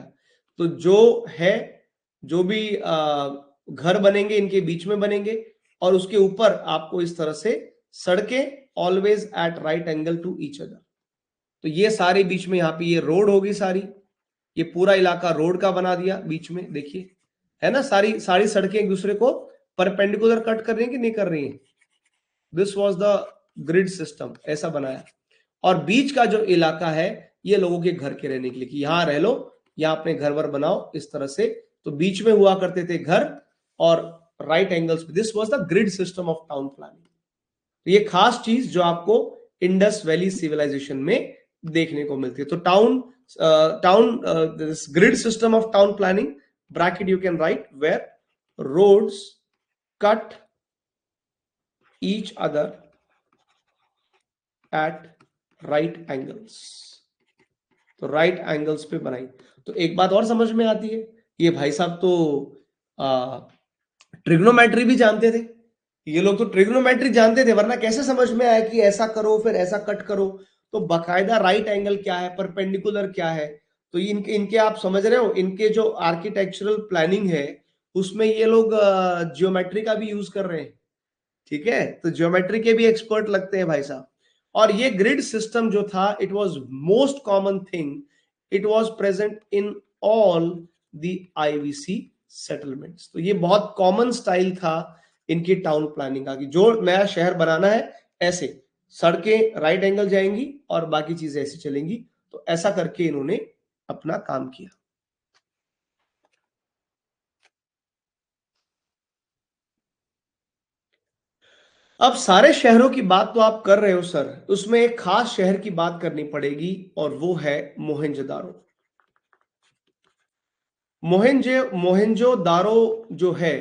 तो जो है, जो भी घर बनेंगे इनके बीच में बनेंगे, और उसके ऊपर आपको इस तरह से सड़कें always at right angle to each other. तो ये सारे बीच में, यहाँ पे ये रोड होगी सारी, ये पूरा इलाका रोड का बना दिया बीच में, देखिए है ना, सारी सारी सड़कें एक दूसरे को परपेंडिकुलर कट कर रही हैं कि नहीं कर रही हैं? This was the grid system, ऐसा बनाया। और बीच का जो इलाका है ये लोगों के घर के रहने के लिए, कि यहां रह लो, यहां अपने घर वर बनाओ इस तरह से। तो बीच में हुआ करते थे घर, और right angles. This was the grid system of town planning. तो ये खास चीज जो आपको इंडस वैली सिविलाइजेशन में देखने को मिलती है। तो town this grid system of town planning, bracket you can write, where roads cut each other at right angles. तो राइट एंगल्स पे बनाई। तो एक बात और समझ में आती है, ये भाई साहब तो ट्रिग्नोमेट्री भी जानते थे। ये लोग तो ट्रिग्नोमेट्री जानते थे, वरना कैसे समझ में आया कि ऐसा करो फिर ऐसा कट करो? तो बकायदा राइट एंगल क्या है, परपेंडिकुलर क्या है, तो इनके इनके आप समझ रहे हो, इनके जो आर्किटेक्चरल प्लानिंग है उसमें ये लोग जियोमेट्री का भी यूज कर रहे हैं, ठीक है। तो ज्योमेट्री के भी एक्सपर्ट लगते हैं भाई साहब। और ये ग्रिड सिस्टम जो था, it was most common thing, it was present in all the IVC settlements. तो ये बहुत कॉमन स्टाइल था इनकी टाउन प्लानिंग का, कि जो नया शहर बनाना है ऐसे सड़कें राइट एंगल जाएंगी और बाकी चीजें ऐसी चलेंगी। तो ऐसा करके इन्होंने अपना काम किया। अब सारे शहरों की बात तो आप कर रहे हो सर, उसमें एक खास शहर की बात करनी पड़ेगी और वो है मोहनजोदारो। मोहनजोदारो जो है,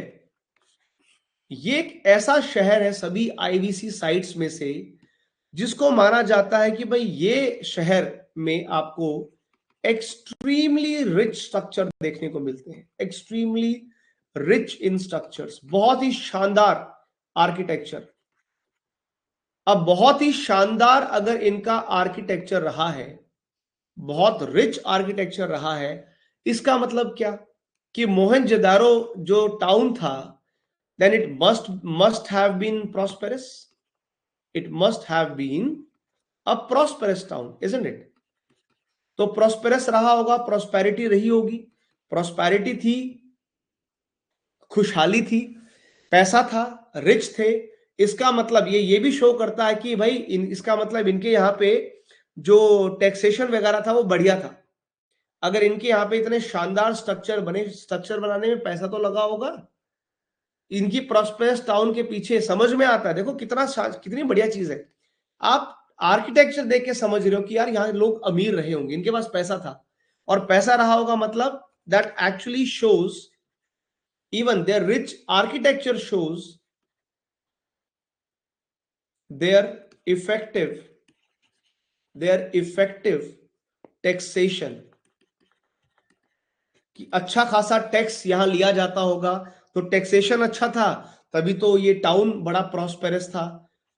ये एक ऐसा शहर है सभी आईवीसी साइट्स में से जिसको माना जाता है कि भाई ये शहर में आपको एक्सट्रीमली रिच स्ट्रक्चर देखने को मिलते हैं, एक्सट्रीमली रिच इन स्ट्रक्चर्स, बहुत ही शानदार आर्किटेक्चर। अब बहुत ही शानदार अगर इनका आर्किटेक्चर रहा है, बहुत रिच आर्किटेक्चर रहा है, इसका मतलब क्या कि मोहनजोदारो जो टाउन था, then it must have been prosperous. It must have been a prosperous town, isn't it? तो prosperous रहा होगा, prosperity रही होगी, prosperity थी, खुशहाली थी, पैसा था, रिच थे। इसका मतलब ये भी शो करता है कि भाई इसका मतलब इनके यहाँ पे जो टैक्सेशन वगैरह था वो बढ़िया था। अगर इनके यहाँ पे इतने शानदार स्ट्रक्चर बनाने में पैसा तो लगा होगा। इनकी प्रॉस्पेरस टाउन के पीछे समझ में आता है, देखो कितनी बढ़िया चीज है। आप आर्किटेक्चर देख के समझ रहे हो कि यार यहाँ लोग अमीर रहे होंगे, इनके पास पैसा था, और पैसा रहा होगा, मतलब that actually shows, even their rich architecture shows their effective taxation, कि अच्छा खासा टैक्स यहां लिया जाता होगा, तो टैक्सेशन अच्छा था, तभी तो ये टाउन बड़ा प्रॉस्पेरस था।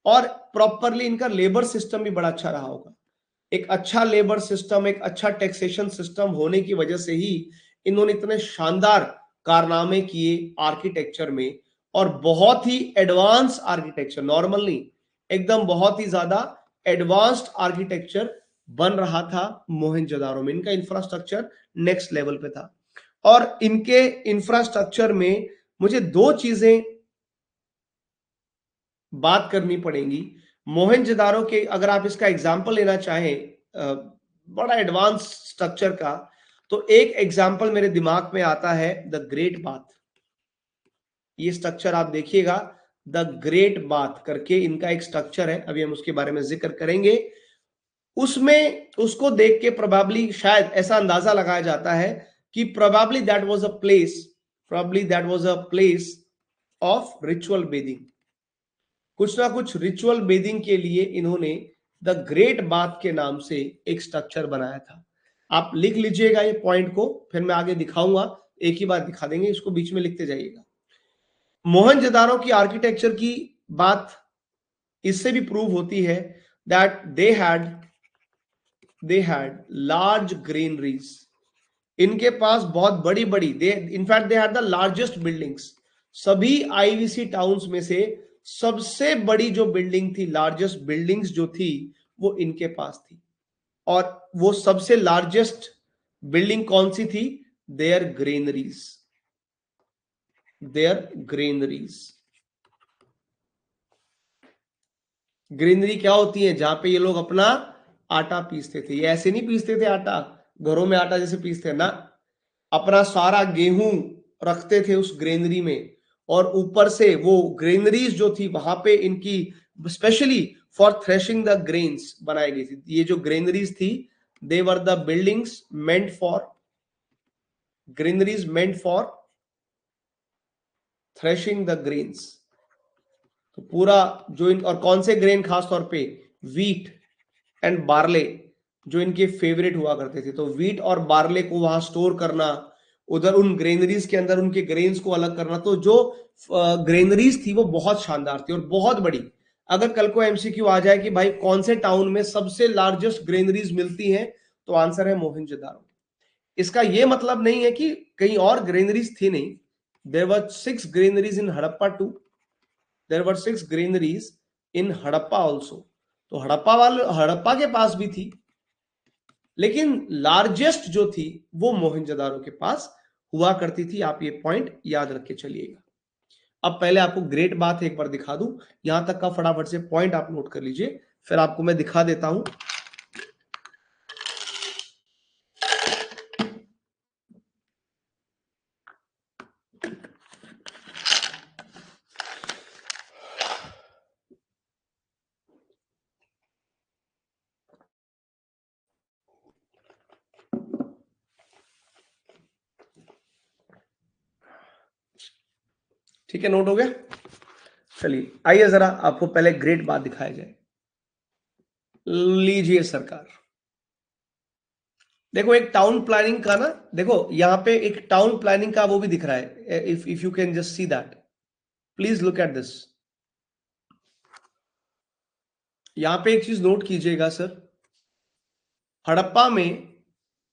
और प्रॉपरली इनका लेबर सिस्टम भी बड़ा अच्छा रहा होगा। एक अच्छा लेबर सिस्टम, एक अच्छा टैक्सेशन सिस्टम होने की वजह से ही इन्होंने इतने शानदार कारनामे किए आर्किटेक्चर में, और बहुत ही एडवांस आर्किटेक्चर, नॉर्मल नहीं, एकदम बहुत ही ज्यादा एडवांस्ड आर्किटेक्चर बन रहा था मोहनजोदारो में। इनका इंफ्रास्ट्रक्चर नेक्स्ट लेवल पे था। और इनके इंफ्रास्ट्रक्चर में मुझे दो चीजें बात करनी पड़ेंगी। मोहनजोदारो के अगर आप इसका एग्जांपल लेना चाहें, बड़ा एडवांस स्ट्रक्चर का, तो एक एग्जांपल मेरे दिमाग में आता है द ग्रेट बाथ। ये स्ट्रक्चर आप देखिएगा, द ग्रेट बाथ करके इनका एक स्ट्रक्चर है, अभी हम उसके बारे में जिक्र करेंगे। उसमें उसको देख के प्रोबेबली शायद ऐसा अंदाजा लगाया जाता है कि probably that was a place of ritual bathing. कुछ ना कुछ रिचुअल बेदिंग के लिए इन्होंने द ग्रेट बाथ के नाम से एक स्ट्रक्चर बनाया था। आप लिख लीजिएगा ये पॉइंट को, फिर मैं आगे दिखाऊंगा, एक ही बार दिखा देंगे, इसको बीच में लिखते जाइएगा। मोहनजोदारो की आर्किटेक्चर की बात इससे भी प्रूव होती है that they had large greeneries. इनके पास बहुत बड़ी बड़ी, in fact they had the largest buildings. सभी आईवीसी टाउन्स में से सबसे बड़ी जो बिल्डिंग थी, लार्जेस्ट बिल्डिंग्स जो थी, वो इनके पास थी। और वो सबसे लार्जेस्ट बिल्डिंग कौन सी थी? There granaries. ग्रेनरी क्या होती है? जहां पे ये लोग अपना आटा पीसते थे। ये ऐसे नहीं पीसते थे आटा, घरों में आटा जैसे पीसते ना, अपना सारा गेहूं रखते थे उस ग्रेनरी में, और ऊपर से वो ग्रेनरीज जो थी वहां पे इनकी specially for threshing the grains बनाई गई थी। ये जो ग्रेनरीज थी, they were the buildings meant for threshing the grains. तो पूरा जो और कौन से ग्रेन खास तौर पे? वीट एंड बार्ले, जो इनके फेवरेट हुआ करते थे। तो वीट और बार्ले को वहां स्टोर करना, उधर उन ग्रेनरीज के अंदर उनके ग्रेन्स को अलग करना। तो जो ग्रेनरीज थी वो बहुत शानदार थी और बहुत बड़ी। अगर कल को एमसीक्यू आ जाए कि भाई कौन से टाउन में सबसे लार्जेस्ट ग्रेनरीज मिलती हैं, तो आंसर है मोहनजोदारो। इसका ये मतलब नहीं है कि कहीं और ग्रेनरीज थी नहीं। There were 6 granaries in Harappa too, there were 6 granaries in Harappa also. तो हड़प्पा के पास भी थी, लेकिन लार्जेस्ट जो थी वो मोहनजोदारो के पास हुआ करती थी। आप ये पॉइंट याद रख के चलिएगा। अब पहले आपको ग्रेट बात एक बार दिखा दूं, यहां तक का फटाफट से पॉइंट आप नोट कर लीजिए, फिर आपको मैं दिखा देता हूं। ठीक है, नोट हो गया। चलिए आइए जरा आपको पहले ग्रेट बात दिखाया जाए। लीजिए सरकार, देखो एक टाउन प्लानिंग का ना, देखो यहाँ पे एक टाउन प्लानिंग का वो भी दिख रहा है। If you can just see that, please look at this. यहाँ पे एक चीज नोट कीजिएगा सर, हड़प्पा में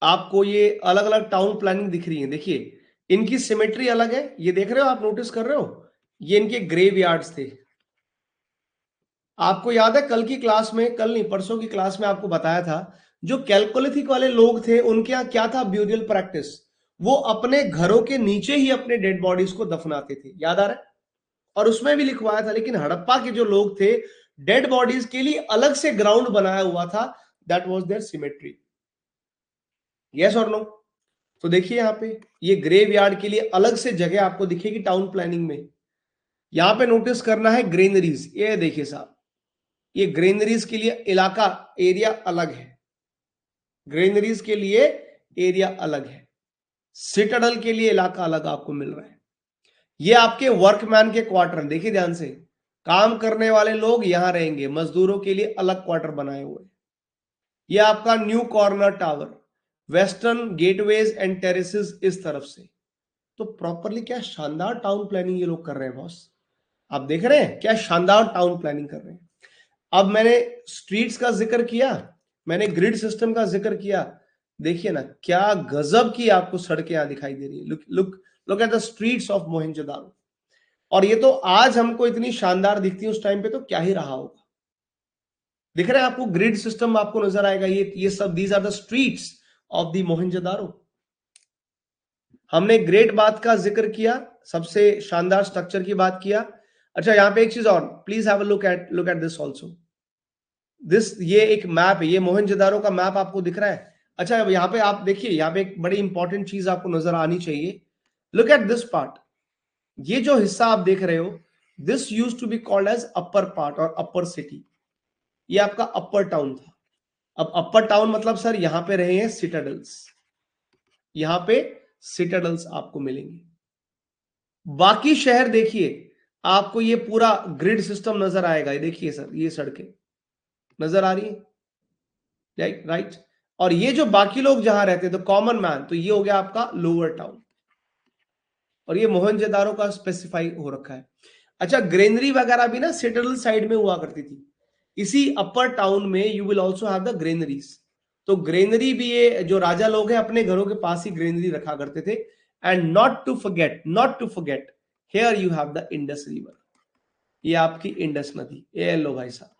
आपको ये अलग अलग टाउन प्लानिंग दिख रही है। देखिए इनकी सिमेट्री अलग है, ये देख रहे हो आप, नोटिस कर रहे हो, ये इनके ग्रेव यार्ड्स थे। आपको याद है कल की क्लास में, कल नहीं परसों की क्लास में आपको बताया था, जो कैलकोलिथिक वाले लोग थे उनके यहाँ क्या था ब्यूरियल प्रैक्टिस, वो अपने घरों के नीचे ही अपने डेड बॉडीज को दफनाते थे, याद आ रहा है? और उसमें भी लिखवाया था, लेकिन हड़प्पा के जो लोग थे डेड बॉडीज के लिए अलग से ग्राउंड बनाया हुआ था, that was their symmetry. Yes और नो? तो देखिए यहाँ पे ये ग्रेव यार्ड के लिए अलग से जगह आपको दिखेगी टाउन प्लानिंग में। यहां पे नोटिस करना है ग्रेनरीज, ये देखिए साहब, ये ग्रेनरीज के लिए इलाका एरिया अलग है, ग्रेनरीज के लिए एरिया अलग है, सिटाडल के लिए इलाका अलग आपको मिल रहा है। ये आपके वर्कमैन के क्वार्टर, देखिए ध्यान से, काम करने वाले लोग यहां रहेंगे, मजदूरों के लिए अलग क्वार्टर बनाए हुए। ये आपका new corner tower, western gateways and terraces इस तरफ से। तो प्रॉपरली क्या शानदार टाउन प्लानिंग ये लोग कर रहे हैं बॉस, आप देख रहे हैं क्या शानदार टाउन प्लानिंग कर रहे हैं। अब मैंने स्ट्रीट्स का जिक्र किया, मैंने ग्रिड सिस्टम का जिक्र किया, देखिए ना क्या गजब की आपको सड़कें यहां दिखाई दे रही है। Look look look at the streets of Mohenjodaro. और ये तो आज हमको इतनी शानदार दिखती है, उस टाइम पे तो क्या ही रहा होगा। दिख रहा है आपको ग्रिड सिस्टम आपको नजर आएगा, ये सब these are the streets of the Mohenjodaro. हमने ग्रेट बात का जिक्र किया, सबसे शानदार स्ट्रक्चर की बात किया। अच्छा यहाँ पे एक चीज और, please have a look at this also. This ये एक मैप है, ये मोहनजोदारो का मैप आपको दिख रहा है। अच्छा यहाँ पे आप देखिए, यहाँ पे एक बड़ी इंपॉर्टेंट चीज आपको नजर आनी चाहिए। लुक एट दिस पार्ट, ये जो हिस्सा आप देख रहे हो, this used to be called as upper part और अपर सिटी। ये आपका अपर टाउन था। अब अपर टाउन मतलब सर यहां पे रहे हैं सिटाडल्स, यहां पे सिटाडल्स आपको मिलेंगे। बाकी शहर देखिए, आपको ये पूरा ग्रिड सिस्टम नजर आएगा। ये देखिए सर, ये सड़कें नजर आ रही है, राइट राइट। और ये जो बाकी लोग जहां रहते हैं, तो कॉमन मैन, तो ये हो गया आपका लोअर टाउन। और ये मोहनजोदारो का स्पेसिफाई हो रखा है। अच्छा ग्रेनरी वगैरह भी ना सिटाडल साइड में हुआ करती थी। इसी अपर टाउन में you will also have the granaries. तो ग्रेनरी भी ये जो राजा लोग हैं अपने घरों के पास ही ग्रेनरी रखा करते थे। And not to forget here you have the Indus river. ये आपकी इंडस नदी, ये लो भाई साहब,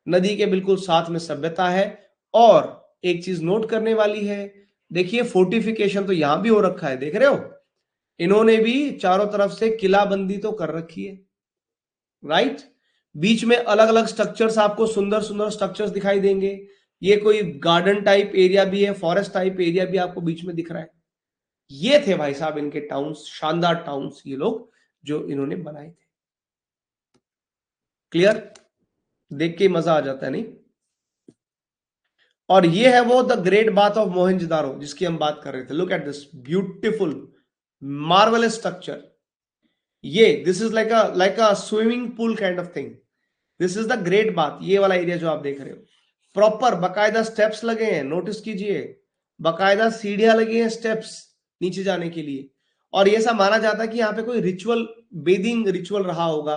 नदी के बिल्कुल साथ में सभ्यता है। और एक चीज नोट करने वाली है, देखिए फोर्टिफिकेशन तो यहां भी हो रखा है, देख रहे हो, इन्होंने भी चारों तरफ से किलाबंदी तो कर रखी है, राइट। बीच में अलग अलग स्ट्रक्चर्स, आपको सुंदर सुंदर स्ट्रक्चर्स दिखाई देंगे। ये कोई गार्डन टाइप एरिया भी है, फॉरेस्ट टाइप एरिया भी आपको बीच में दिख रहा है। ये थे भाई साहब इनके टाउन्स, शानदार टाउन्स ये लोग जो इन्होंने बनाए थे। क्लियर? देख के मजा आ जाता है नहीं? और ये है वो the great bath of Mohenjodaro जिसकी हम बात कर रहे थे। Look at this beautiful marvellous structure. ये this is like a swimming pool kind of thing. This is the great bath, ये वाला एरिया जो आप देख रहे हो। प्रॉपर बकायदा स्टेप्स लगे हैं, नोटिस कीजिए, बकायदा सीढ़ियां लगी हैं स्टेप्स नीचे जाने के लिए। और ये सब माना जाता है कि यहाँ पे कोई रिचुअल, बेदिंग रिचुअल रहा होगा,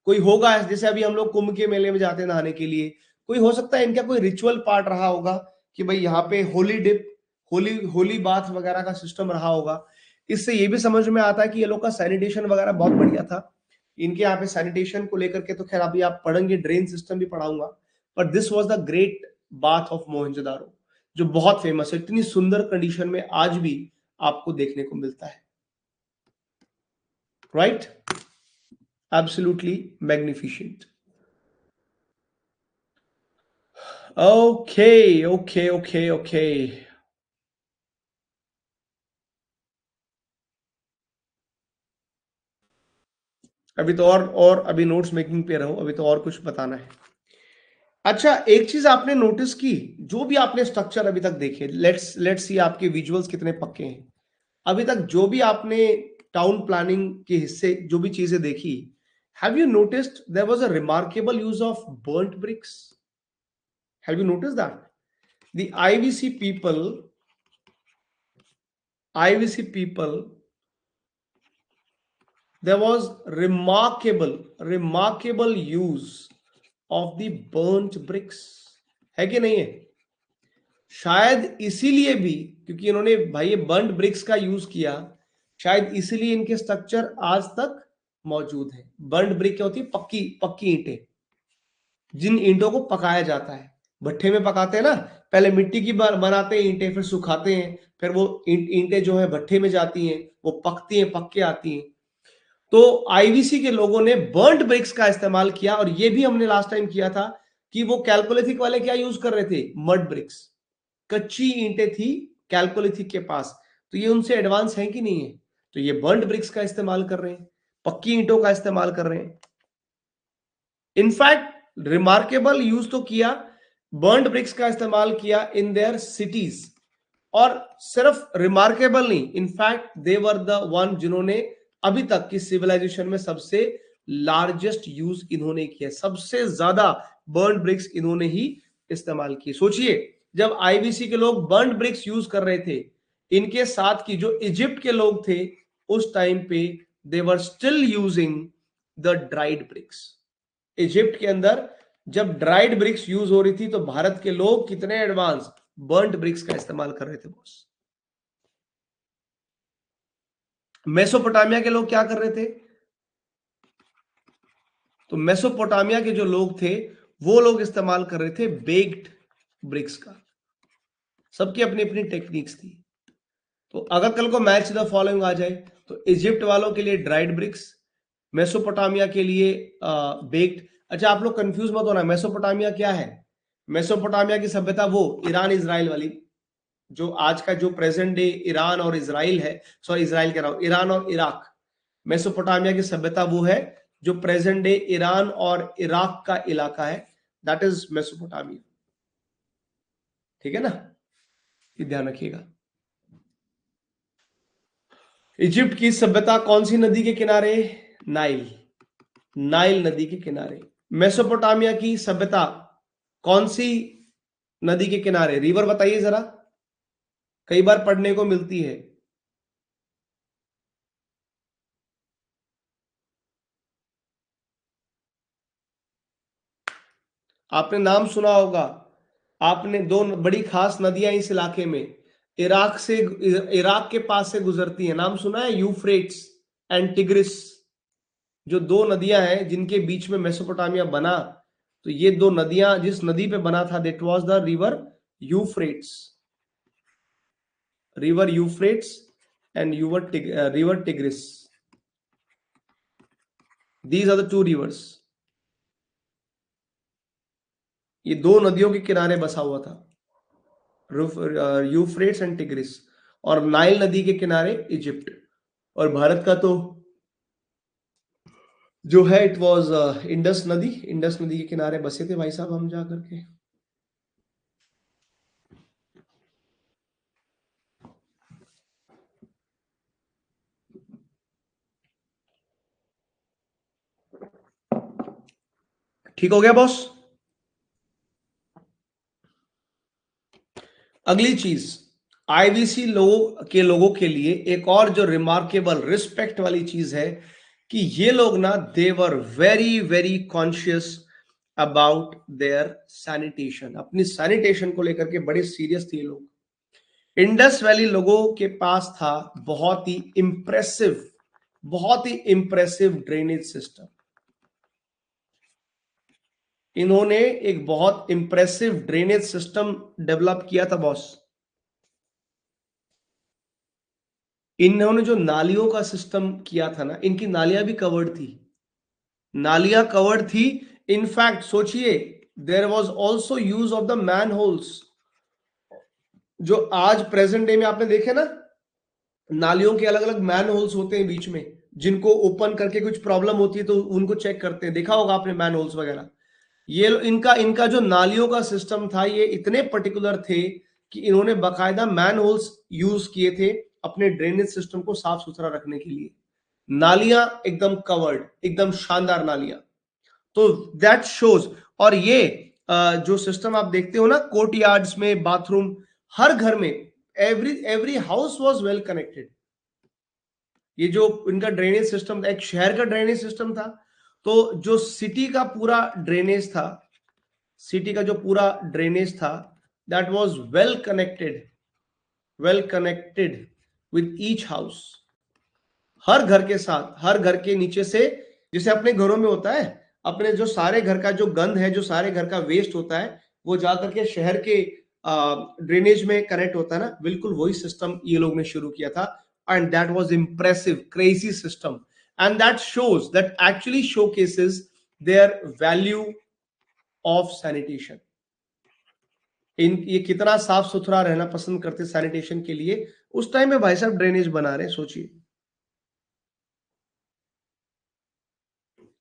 कोई होगा, जैसे अभी हम लोग कुंभ के मेले में जाते हैं नहाने के लिए, कोई हो सकता है इनका कोई रिचुअल पार्ट रहा होगा कि भाई यहाँ पे होली डिप, होली होली बाथ वगैरह का सिस्टम रहा होगा। इससे ये भी समझ में आता है कि ये लोग का सैनिटेशन वगैरह बहुत बढ़िया था। इनके यहाँ पे सैनिटेशन को लेकर के तो खैर अभी आप पढ़ेंगे, ड्रेन सिस्टम भी पढ़ाऊंगा। पर this was the great bath of Mohenjodaro, जो बहुत फेमस है, इतनी सुंदर कंडीशन में आज भी आपको देखने को मिलता है, right. Absolutely magnificent. Okay okay okay okay, अभी तो और अभी नोट्स मेकिंग पे रहो, अभी तो और कुछ बताना है। अच्छा एक चीज आपने नोटिस की, जो भी आपने स्ट्रक्चर अभी तक देखे, लेट्स सी आपके विजुअल्स कितने पक्के हैं। अभी तक जो भी आपने टाउन प्लानिंग के हिस्से जो भी चीजें देखी, have you noticed there was a remarkable use of burnt bricks? Have you noticed that the IVC people, there was remarkable use of the burnt bricks, है कि नहीं है? शायद इसीलिए भी, क्योंकि इन्होंने भाई ये बर्न्ट ब्रिक्स का यूज किया, शायद इसीलिए इनके स्ट्रक्चर आज तक मौजूद है। बर्न्ट ब्रिक क्या होती है? पक्की पक्की ईंटें, जिन ईंटों को पकाया जाता है, भट्ठे में पकाते हैं ना, पहले मिट्टी की बनाते हैं ईंटें, फिर सुखाते हैं, फिर वो ईंटें जो है भट्ठे में जाती हैं, वो पकती हैं, पक के आती हैं। तो आईवीसी के लोगों ने बर्न्ट ब्रिक्स का इस्तेमाल किया, और ये भी हमने लास्ट टाइम किया था कि वो कैल्कोलिथिक वाले क्या यूज कर रहे थे? मड ब्रिक्स, कच्ची ईंटें थी कैल्कोलिथिक के पास, तो ये उनसे एडवांस है कि नहीं है? तो ये बर्न्ट ब्रिक्स का इस्तेमाल कर रहे हैं, पक्की ईंटों का इस्तेमाल कर रहे हैं। इनफैक्ट रिमार्केबल यूज तो किया, बर्न्ट ब्रिक्स का इस्तेमाल किया इन देयर सिटीज, और सिर्फ रिमार्केबल नहीं, in fact they were the one जिन्होंने अभी तक की सिविलाइजेशन में सबसे लार्जेस्ट यूज इन्होंने किया, सबसे ज्यादा बर्न्ट ब्रिक्स इन्होंने ही इस्तेमाल की। सोचिए, जब आईवीसी के लोग बर्न्ट ब्रिक्स यूज कर रहे थे, इनके साथ की जो इजिप्ट के लोग थे उस टाइम पे, they were still using the dried bricks. Egypt के अंदर जब ड्राइड ब्रिक्स यूज हो रही थी, तो भारत के लोग कितने एडवांस बर्न्ट ब्रिक्स का इस्तेमाल कर रहे थे बॉस। मेसोपोटामिया के लोग क्या कर रहे थे? तो मेसोपोटामिया के जो लोग थे, वो लोग इस्तेमाल कर रहे थे बेक्ड ब्रिक्स का। सबकी अपनी अपनी टेक्निक्स थी। तो अगर कल को मैच द फॉलोइंग आ जाए, तो इजिप्ट वालों के लिए ड्राइड ब्रिक्स, मेसोपोटामिया के लिए बेक्ड। अच्छा, आप लोग कंफ्यूज मत होना, मेसोपोटामिया क्या है? मेसोपोटामिया की सभ्यता वो ईरान इजराइल वाली, जो आज का जो प्रेजेंट डे ईरान और इजराइल है, सॉरी इजराइल कह रहा हूं, ईरान और इराक। मेसोपोटामिया की सभ्यता वो है जो प्रेजेंट डे ईरान और इराक का इलाका है, दैट इज मेसोपोटामिया। ठीक है ना, ये ध्यान रखिएगा। इजिप्ट की सभ्यता कौन सी नदी के किनारे? नाइल, नाइल नदी के किनारे। मेसोपोटामिया की सभ्यता कौन सी नदी के किनारे? रिवर बताइए जरा, कई बार पढ़ने को मिलती है। आपने नाम सुना होगा, आपने दो बड़ी खास नदियां इस इलाके में इराक के पास से गुजरती है, नाम सुना है? यूफ्रेट्स एंड टिग्रिस, जो दो नदियां हैं जिनके बीच में मेसोपोटामिया बना। तो ये दो नदियां जिस नदी पे बना था, that was the river Euphrates, river Euphrates and river Tigris. These are the two rivers. ये दो नदियों के किनारे बसा हुआ था, यूफ्रेट्स एंड टिग्रिस, और नाइल नदी के किनारे इजिप्ट। और भारत का तो जो है इट वाज इंडस नदी, इंडस नदी के किनारे बसे थे भाई साहब हम जा करके। ठीक हो गया बॉस? अगली चीज, आईवीसी लोगों के लिए एक और जो रिमार्केबल रिस्पेक्ट वाली चीज है कि ये लोग ना, they were very very conscious about their sanitation. अपनी सैनिटेशन को लेकर के बड़े सीरियस थे ये लोग। इंडस वैली लोगों के पास था बहुत ही इंप्रेसिव ड्रेनेज सिस्टम। इन्होंने एक बहुत इंप्रेसिव ड्रेनेज सिस्टम डेवलप किया था बॉस। इन्होंने जो नालियों का सिस्टम किया था ना, इनकी नालियां भी कवर्ड थी, नालियां कवर्ड थी। इनफैक्ट सोचिए, there was also use of the manholes. जो आज प्रेजेंट डे में आपने देखे ना, नालियों के अलग अलग मैन होल्स होते हैं बीच में, जिनको ओपन करके कुछ प्रॉब्लम होती है तो उनको चेक करते हैं, देखा होगा आपने मैन होल्स वगैरह। ये इनका इनका जो नालियों का सिस्टम था, ये इतने पर्टिकुलर थे कि इन्होंने बाकायदा मैन होल्स यूज किए थे अपने ड्रेनेज सिस्टम को साफ सुथरा रखने के लिए। नालियां एकदम कवर्ड, एकदम शानदार नालियां। तो दैट शोज। और ये जो सिस्टम आप देखते हो ना, कोर्ट यार्ड्स में बाथरूम हर घर में, every house was well connected. ये जो इनका ड्रेनेज सिस्टम था, एक शहर का ड्रेनेज सिस्टम था, तो जो सिटी का पूरा ड्रेनेज था, सिटी का जो पूरा ड्रेनेज था, that was well connected with each house. हर घर के साथ, हर घर के नीचे से, जैसे अपने घरों में होता है, अपने जो सारे घर का जो गंद है, जो सारे घर का वेस्ट होता है, वो जाकर के शहर के ड्रेनेज में कनेक्ट होता है ना, बिल्कुल वही सिस्टम ये लोग ने शुरू किया था। And that was impressive, crazy system. And that shows, that actually showcases their value of sanitation. ये कितना साफ सुथरा रहना पसंद करते सैनिटेशन के लिए। उस टाइम में भाई साहब ड्रेनेज बना रहे हैं, सोचिए।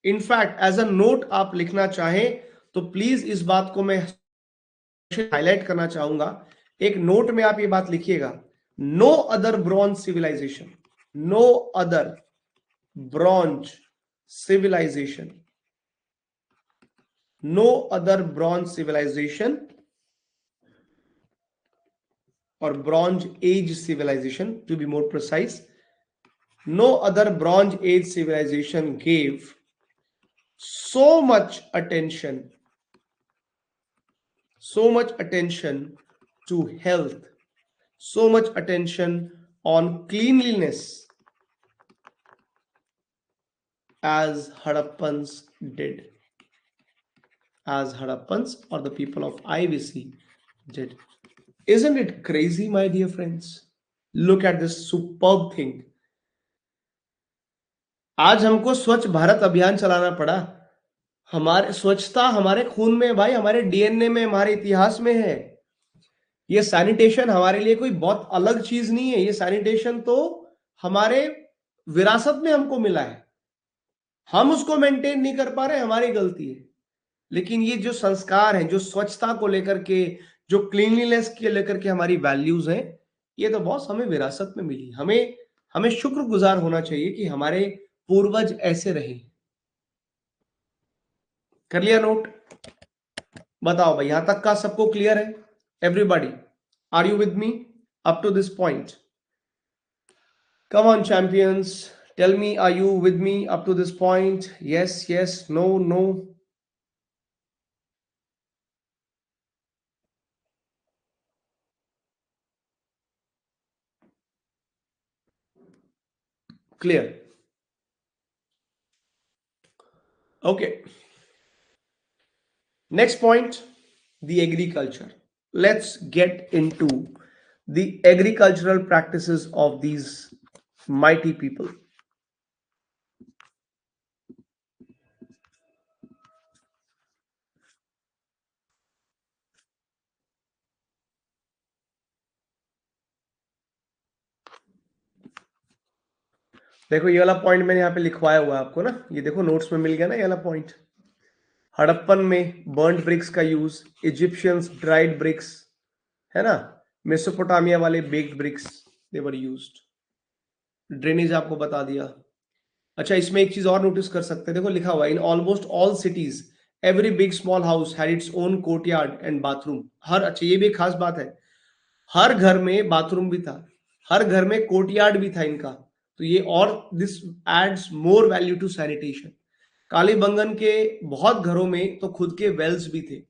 इनफैक्ट एज अ नोट आप लिखना चाहें तो प्लीज इस बात को मैं हाईलाइट करना चाहूंगा। एक नोट में आप ये बात लिखिएगा, no other bronze civilization, no other bronze civilization, no other bronze civilization or bronze age civilization to be more precise, no other bronze age civilization gave so much attention to health, so much attention on cleanliness as Hadappans did, as Hadappans or the people of IBC did. Isn't it crazy, my dear friends? Look at this superb thing. आज हमको स्वच्छ भारत अभियान चलाना पड़ा। हमारे स्वच्छता हमारे खून में भाई, हमारे डीएनए में, हमारे इतिहास में है। ये सैनिटेशन हमारे लिए कोई बहुत अलग चीज नहीं है। ये सैनिटेशन तो हमारे विरासत में हमको मिला है, हम उसको मेंटेन नहीं कर पा रहे, हमारी गलती है। लेकिन ये जो संस्कार हैं, जो स्वच्छता को लेकर के, जो क्लीनलीनेस के लेकर के हमारी वैल्यूज हैं, ये तो बॉस हमें विरासत में मिली। हमें हमें शुक्रगुजार होना चाहिए कि हमारे पूर्वज ऐसे रहे। कर लिया नोट? बताओ भाई, यहां तक का सबको क्लियर है? Everybody, are you with me up to this point? Come on champions, tell me, are you with me up to this point? Yes yes, no no? Clear? Okay. Next point, the agriculture. Let's get into the agricultural practices of these mighty people. देखो ये वाला point मैंने यहाँ पे लिखवाया हुआ है आपको ना, ये देखो नोट्स में मिल गया ना ये वाला पॉइंट। हड़प्पन में बर्न्ड ब्रिक्स का यूज, इजिप्शियंस ड्राइड ब्रिक्स, है ना, मेसोपोटामिया वाले baked bricks they were used. Drainage आपको बता दिया। अच्छा, इसमें एक चीज और नोटिस कर सकते हैं, देखो लिखा हुआ है, in almost all cities every big small house had its own courtyard and bathroom. हर, अच्छा ये भी एक खास बात है, हर घर में बाथरूम भी था, हर घर में कोर्टयार्ड भी था इनका। तो ये और this adds more value to sanitation. Kalibangan के बहुत घरों में तो खुद के वेल्स भी थे।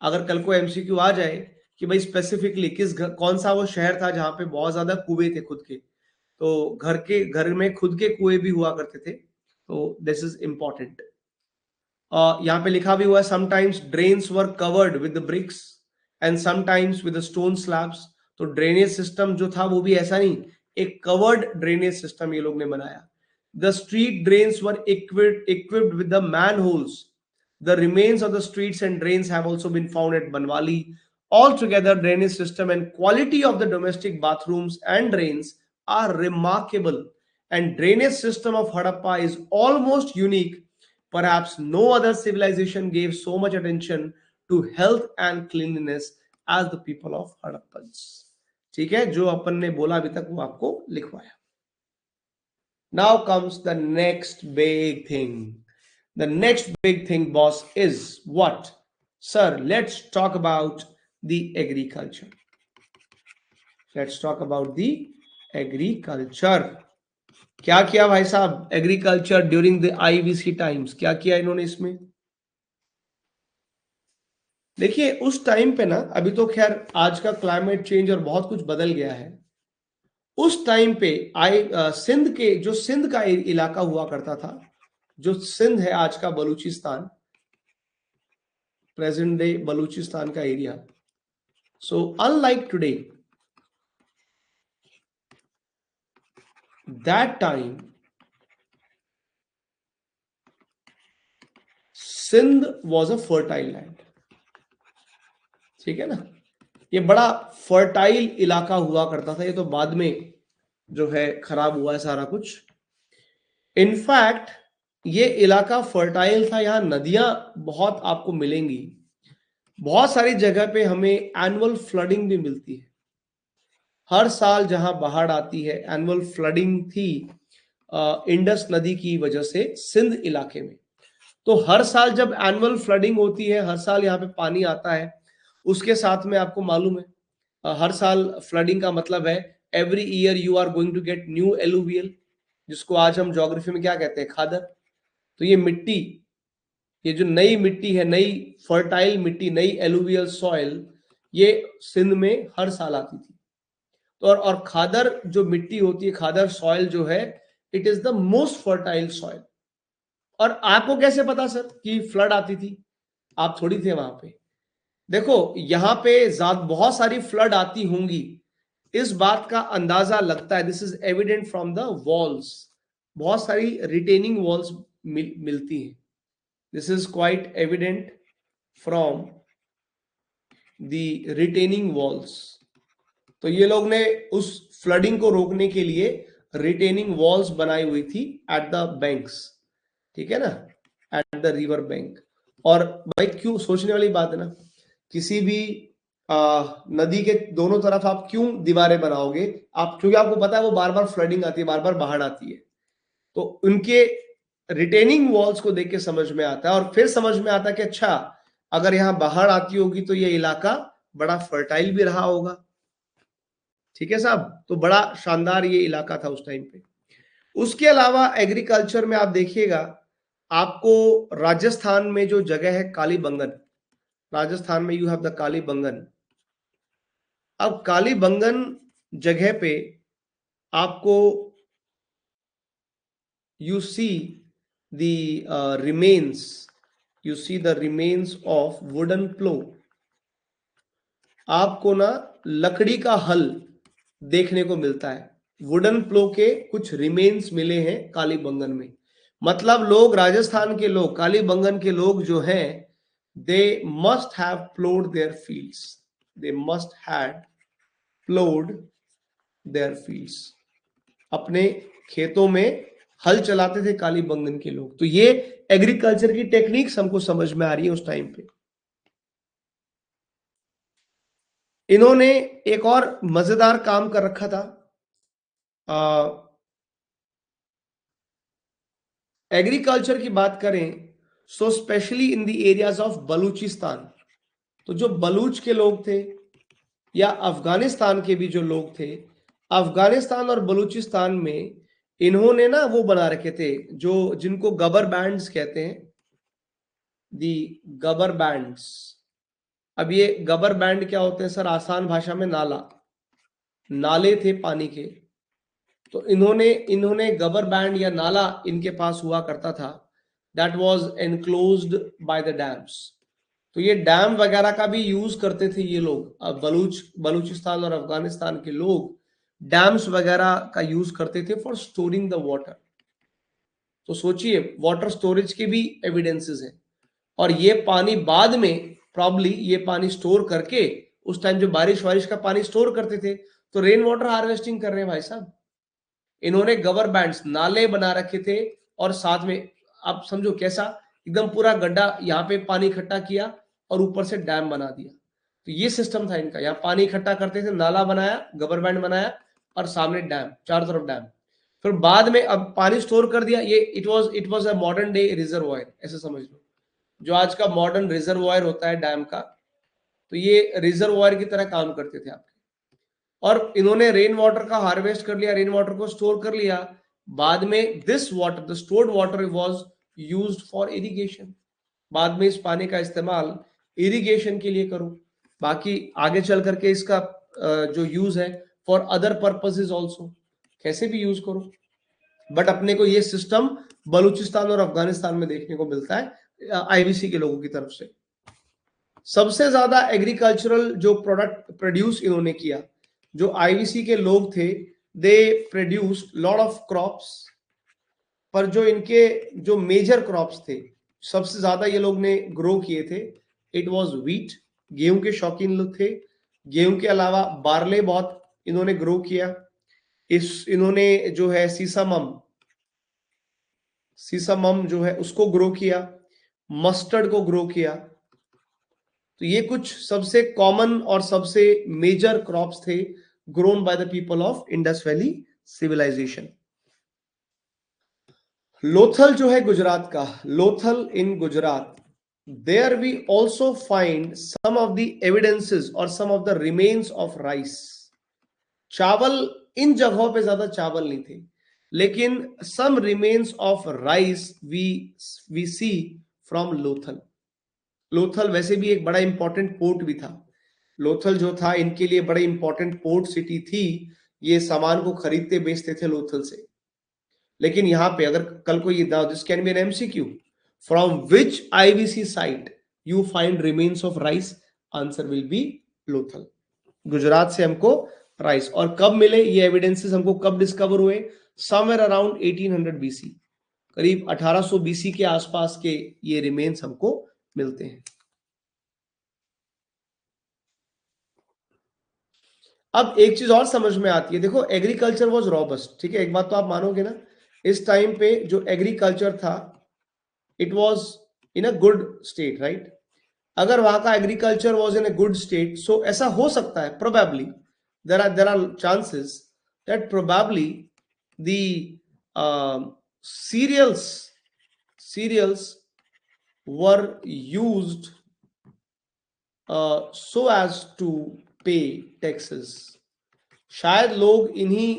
अगर कल को एमसीक्यू आ जाए कि भाई स्पेसिफिकली कौन सा वो शहर था जहां पे बहुत ज्यादा कुएं थे खुद के, तो घर में खुद के कुएं भी हुआ करते थे। तो दिस इज इंपॉर्टेंट। यहाँ पे लिखा भी हुआ है, sometimes drains were covered with bricks and sometimes with stone slabs. तो ड्रेनेज सिस्टम जो था वो भी ऐसा नहीं, एक कवर्ड ड्रेनेज सिस्टम ये लोग ने बनाया। The street drains were equipped with the manholes. The remains of the streets and drains have also been found at Banwali. Altogether, drainage system and quality of the domestic bathrooms and drains are remarkable. And drainage system of Harappa is almost unique. Perhaps no other civilization gave so much attention to health and cleanliness as the people of Harappans. ठीक है, जो अपन ने बोला अभी तक वो आपको लिखवाया। Now comes the next big thing. The next big thing, boss, is what? Sir, let's talk about the agriculture. Let's talk about the agriculture. क्या किया भाई साहब agriculture during the IVC times? क्या किया इन्होंने इसमें? देखिए उस टाइम पे ना, अभी तो खैर आज का क्लाइमेट चेंज और बहुत कुछ बदल गया है। उस टाइम पे सिंध के जो सिंध का इलाका हुआ करता था, जो सिंध है आज का बलूचिस्तान, प्रेजेंट डे बलूचिस्तान का area. So unlike today, that time Sindh was a fertile land. ठीक है ना, ये बड़ा फर्टाइल इलाका हुआ करता था। ये तो बाद में जो है खराब हुआ है सारा कुछ। इनफैक्ट ये इलाका फर्टाइल था, यहां नदियां बहुत आपको मिलेंगी। बहुत सारी जगह पे हमें एनुअल फ्लडिंग भी मिलती है। हर साल जहां बाढ़ आती है, एनुअल फ्लडिंग थी इंडस नदी की वजह से सिंध इलाके में। तो हर साल जब एनुअल फ्लडिंग होती है, हर साल यहाँ पे पानी आता है, उसके साथ में आपको मालूम है हर साल फ्लडिंग का मतलब है every year you are going to get new alluvial, जिसको आज हम ज्योग्राफी में क्या कहते हैं, खादर। तो ये मिट्टी, ये जो नई मिट्टी है, नई फर्टाइल मिट्टी, नई एलुवियल सॉइल, ये सिंध में हर साल आती थी। तो और खादर जो मिट्टी होती है, खादर सॉइल जो है, it is the most fertile soil. और आपको कैसे पता सर कि फ्लड आती थी? आप थोड़ी थे वहां पे। देखो यहां पे बहुत सारी फ्लड आती होंगी, इस बात का अंदाजा लगता है। This is evident from the walls. बहुत सारी रिटेनिंग वॉल्स मिलती हैं। This is quite evident from the retaining walls. तो ये लोग ने उस फ्लडिंग को रोकने के लिए रिटेनिंग वॉल्स बनाई हुई थी एट द बैंक्स। ठीक है ना, एट द रिवर बैंक। और भाई क्यों, सोचने वाली बात है ना, किसी भी नदी के दोनों तरफ आप क्यों दीवारें बनाओगे? आप, क्योंकि आपको पता है वो बार बार फ्लडिंग आती है, बार बार बाढ़ आती है। तो उनके रिटेनिंग वॉल्स को देख के समझ में आता है, और फिर समझ में आता है कि अच्छा, अगर यहाँ बाढ़ आती होगी तो ये इलाका बड़ा फर्टाइल भी रहा होगा। ठीक है साहब, तो बड़ा शानदार ये इलाका था उस टाइम पे। उसके अलावा एग्रीकल्चर में आप देखिएगा, आपको राजस्थान में जो जगह है कालीबंगन, राजस्थान में यू हैव द कालीबंगन। अब कालीबंगन जगह पे आपको you see the remains, you see the remains of wooden plough. आपको ना लकड़ी का हल देखने को मिलता है। वुडन प्लो के कुछ रिमेन्स मिले हैं कालीबंगन में। मतलब लोग, राजस्थान के लोग, कालीबंगन के लोग जो हैं, दे must have प्लोड there fields, they must had प्लोड there fields. अपने खेतों में हल चलाते थे कालीबंगन के लोग। तो ये एग्रीकल्चर की टेक्निक्स हमको समझ में आ रही है उस टाइम पे। इन्होंने एक और मजेदार काम कर रखा था। एग्रीकल्चर की बात करें, so specially in the areas of Balochistan, तो जो बलूच के लोग थे, या अफगानिस्तान के भी जो लोग थे, अफगानिस्तान और बलूचिस्तान में इन्होंने ना वो बना रखे थे, जो जिनको गबर बैंड्स कहते हैं, दी गबर बैंड्स। अब ये गबर बैंड क्या होते हैं सर? आसान भाषा में नाला, नाले थे पानी के। तो इन्होंने इन्होंने गबर बैंड या नाला इनके पास हुआ करता था, that was enclosed by the dams. तो ये डैम वगैरह का भी यूज करते थे ये लोग। अब बलूचिस्तान और अफगानिस्तान के लोग डैम्स वगैरह का यूज करते थे फॉर स्टोरिंग द वाटर। तो सोचिए, वाटर स्टोरेज के भी एविडेंसेस हैं। और ये पानी बाद में प्रॉब्ली ये पानी स्टोर करके, उस टाइम जो बारिश वारिश का पानी स्टोर करते थे, तो रेन वाटर हार्वेस्टिंग कर रहे हैं भाई साहब। इन्होंने गवर बैंड्स, नाले बना रखे थे, और साथ में आप समझो कैसा, एकदम पूरा गड्ढा यहाँ पे पानी इकट्ठा किया और ऊपर से डैम बना दिया। तो ये सिस्टम था इनका, यहाँ पानी इकट्ठा करते थे, नाला बनाया, गवर बैंड बनाया, और सामने डैम, चारों तरफ डैम। फिर बाद में अब पानी स्टोर कर दिया, ये it was a modern day reservoir, ऐसे समझ लो, जो आज का मॉडर्न रिजर्वायर होता है डैम का, तो ये रिजर्वायर की तरह काम करते थे आपके। और इन्होंने रेन वाटर का हार्वेस्ट कर लिया, रेन वाटर को स्टोर कर लिया, बाद में this water, the stored water was used for irrigation, बाद में इस पानी का इस्तेमाल इरिगेशन के लिए करो, बाकी आगे चल करके इसका जो यूज है फॉर अदर पर्पसेस आल्सो, कैसे भी यूज करो। बट अपने को ये सिस्टम बलूचिस्तान और अफगानिस्तान में देखने को मिलता है आईवीसी के लोगों की तरफ से। सबसे ज्यादा एग्रीकल्चरल जो प्रोडक्ट प्रोड्यूस इन्होंने किया, जो आईवीसी के लोग थे, they produce lot of crops, पर जो इनके जो मेजर क्रॉप्स थे, सबसे ज्यादा ये लोग ने ग्रो किए थे, इट वाज व्हीट, गेहूं के शौकीन लोग थे। गेहूं के अलावा बार्ले बहुत इन्होंने ग्रो किया। इन्होंने जो है सीसामम जो है उसको ग्रो किया, मस्टर्ड को ग्रो किया। तो ये कुछ सबसे कॉमन और सबसे मेजर क्रॉप्स थे grown by the people of Indus valley civilisation. Lothal जो है गुजरात का, Lothal in Gujarat, there we also find some of the evidences और some of the remains of rice. चावल इन जगहों पे ज्यादा चावल नहीं थे, लेकिन some remains of rice we see from Lothal. Lothal वैसे भी एक बड़ा इंपॉर्टेंट पोर्ट भी था। लोथल जो था इनके लिए बड़ा इंपॉर्टेंट पोर्ट सिटी थी, ये सामान को खरीदते बेचते थे लोथल से। लेकिन यहां पे अगर कल को ये this can be an MCQ, from which IVC site you find remains of rice, answer will be Lothal. Gujarat से हमको राइस, और कब मिले ये एविडेंसेस, हमको कब डिस्कवर हुए, समवेयर अराउंड 1800 बीसी, करीब 1800 बीसी के आसपास के ये रिमेन्स हमको मिलते हैं। अब एक चीज और समझ में आती है, देखो एग्रीकल्चर वाज रॉबस्ट, ठीक है, एक बात तो आप मानोगे ना, इस टाइम पे जो एग्रीकल्चर था it was in a good state, right. अगर वहां का agriculture was in a good state, so ऐसा हो सकता है, probably there are chances that probably the cereals were used so as to pay taxes। शायद लोग इन्हीं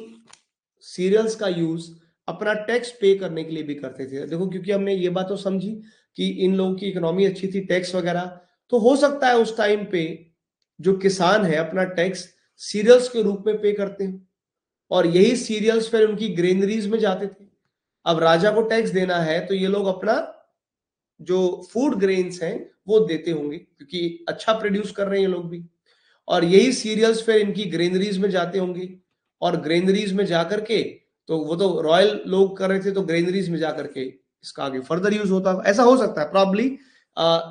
सीरियल्स का यूज अपना टैक्स पे करने के लिए भी करते थे। देखो, क्योंकि हमने ये बात तो समझी कि इन लोगों की इकोनॉमी अच्छी थी, टैक्स वगैरह, तो हो सकता है उस टाइम पे जो किसान है अपना टैक्स सीरियल्स के रूप में पे करते हैं, और यही सीरियल्स फिर उनकी ग्रेनरीज में जाते थे। अब राजा को टैक्स देना है तो ये लोग अपना जो फूड ग्रेन्स हैं वो देते होंगे, क्योंकि अच्छा प्रोड्यूस कर रहे हैं ये लोग भी, और यही सीरियल्स फिर इनकी ग्रेनरीज में जाते होंगे, और ग्रेनरीज में जाकर के, तो वो तो रॉयल लोग कर रहे थे, तो ग्रेनरीज में जाकर के इसका आगे फर्दर यूज होता, ऐसा हो सकता है प्रॉब्ली,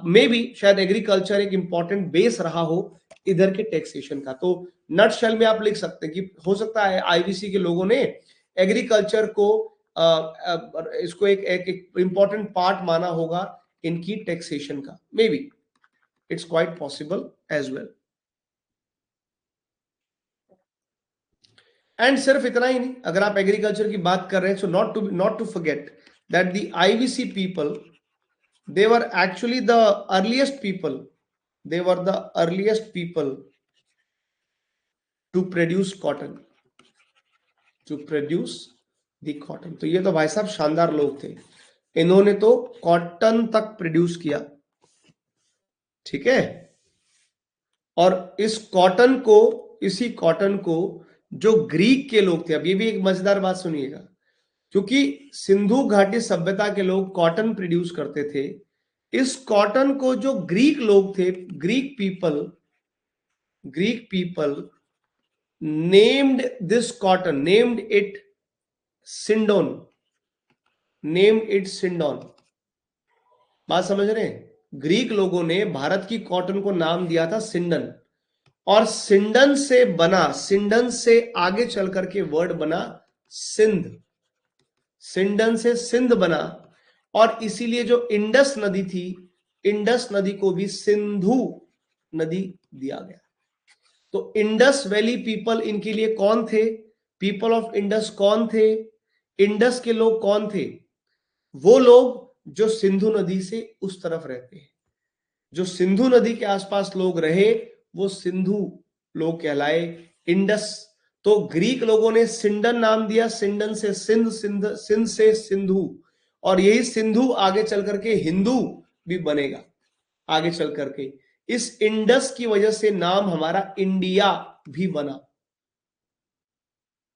मे बी शायद एग्रीकल्चर एक इंपॉर्टेंट बेस रहा हो इधर के टैक्सेशन का। तो नट शेल में आप लिख सकते हैं कि हो सकता है आईवीसी के लोगों ने एग्रीकल्चर को इसको एक इंपॉर्टेंट पार्ट माना होगा इनकी टैक्सेशन का, may be it's quite possible as well. And सिर्फ इतना ही नहीं, अगर आप एग्रीकल्चर की बात कर रहे हैं, so not to forget that the IVC people, they were actually the earliest people, they were the earliest people to produce cotton, to produce the cotton। तो ये तो भाई साहब शानदार लोग थे, इन्होंने तो कॉटन तक प्रोड्यूस किया, ठीक है। और इस कॉटन को, इसी कॉटन को जो ग्रीक के लोग थे, अब ये भी एक मजेदार बात सुनिएगा, क्योंकि सिंधु घाटी सभ्यता के लोग कॉटन प्रोड्यूस करते थे, इस कॉटन को जो ग्रीक लोग थे, Greek people named this cotton, named it sindon, named it sindon. बात समझ रहे हैं, ग्रीक लोगों ने भारत की कॉटन को नाम दिया था सिंडन, और सिंडन से बना, सिंडन से आगे चल करके वर्ड बना सिंध, सिंडन से सिंध बना, और इसीलिए जो इंडस नदी थी, इंडस नदी को भी सिंधु नदी दिया गया। तो इंडस वैली पीपल इनके लिए कौन थे, पीपल ऑफ इंडस कौन थे, इंडस के लोग कौन थे? वो लोग जो सिंधु नदी से उस तरफ रहते हैं। जो सिंधु नदी के आसपास लोग रहे वो सिंधु लोग कहलाए। इंडस, तो ग्रीक लोगों ने सिंडन नाम दिया, सिंडन से सिंध, सिंध से सिंधु, और यही सिंधु आगे चल करके हिंदू भी बनेगा आगे चल करके। इस इंडस की वजह से नाम हमारा इंडिया भी बना,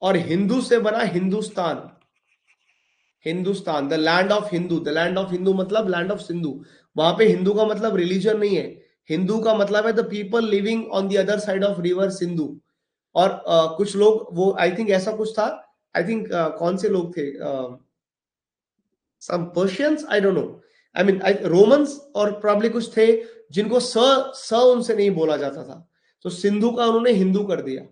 और हिंदू से बना Hindustan. Hindustan, the land of Hindu, the land of Hindu मतलब लैंड ऑफ सिंधु। वहां पे हिंदू का मतलब रिलीजन नहीं है, हिंदू का मतलब है the people living on the other side of river Sindhu. और कुछ लोग, वो आई थिंक ऐसा कुछ था, आई थिंक कौन से लोग थे, some Persians, I don't know, I mean Romans, और प्रॉब्ली कुछ थे जिनको स उनसे नहीं बोला जाता था, तो सिंधु का उन्होंने हिंदू कर दिया,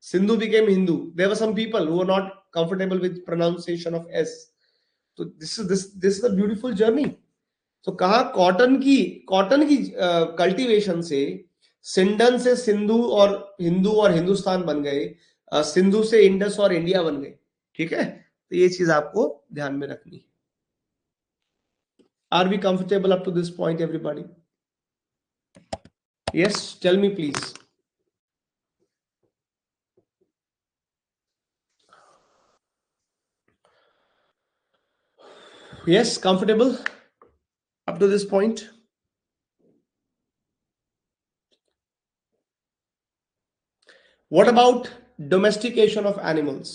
Sindhu became Hindu. There were some people who were not comfortable with pronunciation of S. तो this is a beautiful journey. तो कहा कॉटन की कल्टीवेशन से सिंडन से सिंधु और हिंदू और हिंदुस्तान बन गए, सिंधु से इंडस और इंडिया बन गए। ठीक है, तो ये चीज आपको ध्यान में रखनी है। Are we comfortable up to this point everybody? Yes, tell me please. Yes, comfortable up to this point? What about domestication of animals?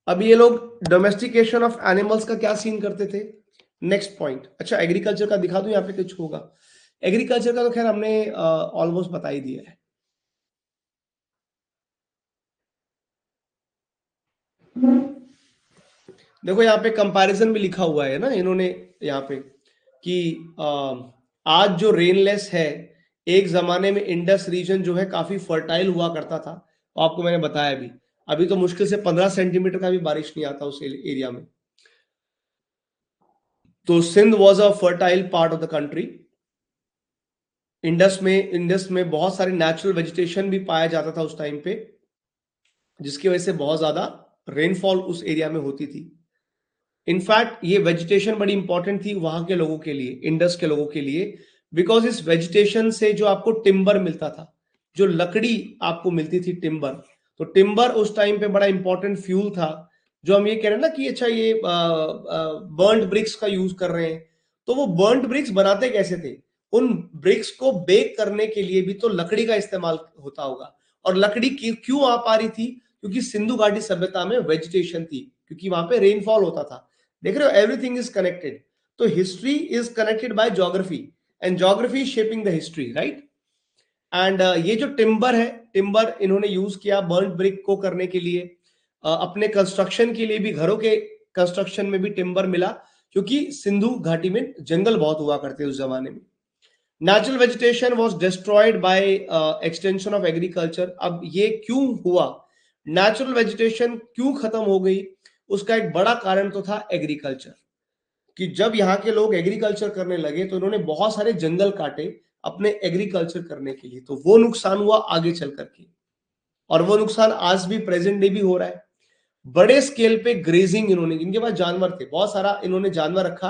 अब ये लोग डोमेस्टिकेशन ऑफ एनिमल्स का क्या सीन करते थे? Next point. अच्छा, एग्रीकल्चर का दिखा दूं, यहाँ पे कुछ होगा। एग्रीकल्चर का तो खैर हमने ऑलमोस्ट बता ही दिया है। देखो यहाँ पे कंपैरिजन भी लिखा हुआ है ना इन्होंने यहाँ पे कि आज जो रेनलेस है, एक जमाने में इंडस रीजन जो है काफी फर्टाइल हुआ करता था, और आपको मैंने बताया भी, अभी तो मुश्किल से 15 सेंटीमीटर का भी बारिश नहीं आता उस एरिया में। तो Sindh was a fertile part of the country. Indus में बहुत सारी नेचुरल वेजिटेशन भी पाया जाता था उस टाइम पे, जिसकी वजह से बहुत ज्यादा रेनफॉल उस एरिया में होती थी। इनफैक्ट ये वेजिटेशन बड़ी इंपॉर्टेंट थी वहां के लोगों के लिए, इंडस के लोगों के लिए, बिकॉज इस वेजिटेशन से जो आपको टिम्बर मिलता था, जो लकड़ी आपको मिलती थी टिम्बर, तो टिम्बर उस टाइम पे बड़ा इंपॉर्टेंट फ्यूल था। जो हम ये कह रहे हैं ना कि अच्छा ये बर्न्ड ब्रिक्स का यूज कर रहे हैं, तो वो बर्न्ड ब्रिक्स बनाते कैसे थे? उन ब्रिक्स को बेक करने के लिए भी तो लकड़ी का इस्तेमाल होता होगा। और लकड़ी क्यों आ पा रही थी? क्योंकि सिंधु घाटी सभ्यता में वेजिटेशन थी, क्योंकि वहां पे रेनफॉल होता था। देख रहे हो, एवरीथिंग इज कनेक्टेड। तो history is connected by geography, and geography shaping the history, right? And ये जो टिम्बर है, टिम्बर इन्होंने यूज किया बर्न ब्रिक को करने के लिए, अपने कंस्ट्रक्शन के लिए भी, घरों के कंस्ट्रक्शन में भी टिम्बर मिला, क्योंकि सिंधु घाटी में जंगल बहुत हुआ करते उस जमाने में। Natural vegetation was destroyed by extension of agriculture. अब ये क्यों हुआ, नेचुरल वेजिटेशन क्यों खत्म हो गई? उसका एक बड़ा कारण तो था एग्रीकल्चर, कि जब यहाँ के लोग एग्रीकल्चर करने लगे तो उन्होंने बहुत सारे जंगल काटे अपने एग्रीकल्चर करने के लिए, तो वो नुकसान हुआ आगे चल करके, और वो नुकसान आज भी प्रेजेंट डे भी हो रहा है। बड़े स्केल पे ग्रेजिंग, इन्होंने, इनके पास जानवर थे बहुत सारा, इन्होंने जानवर रखा,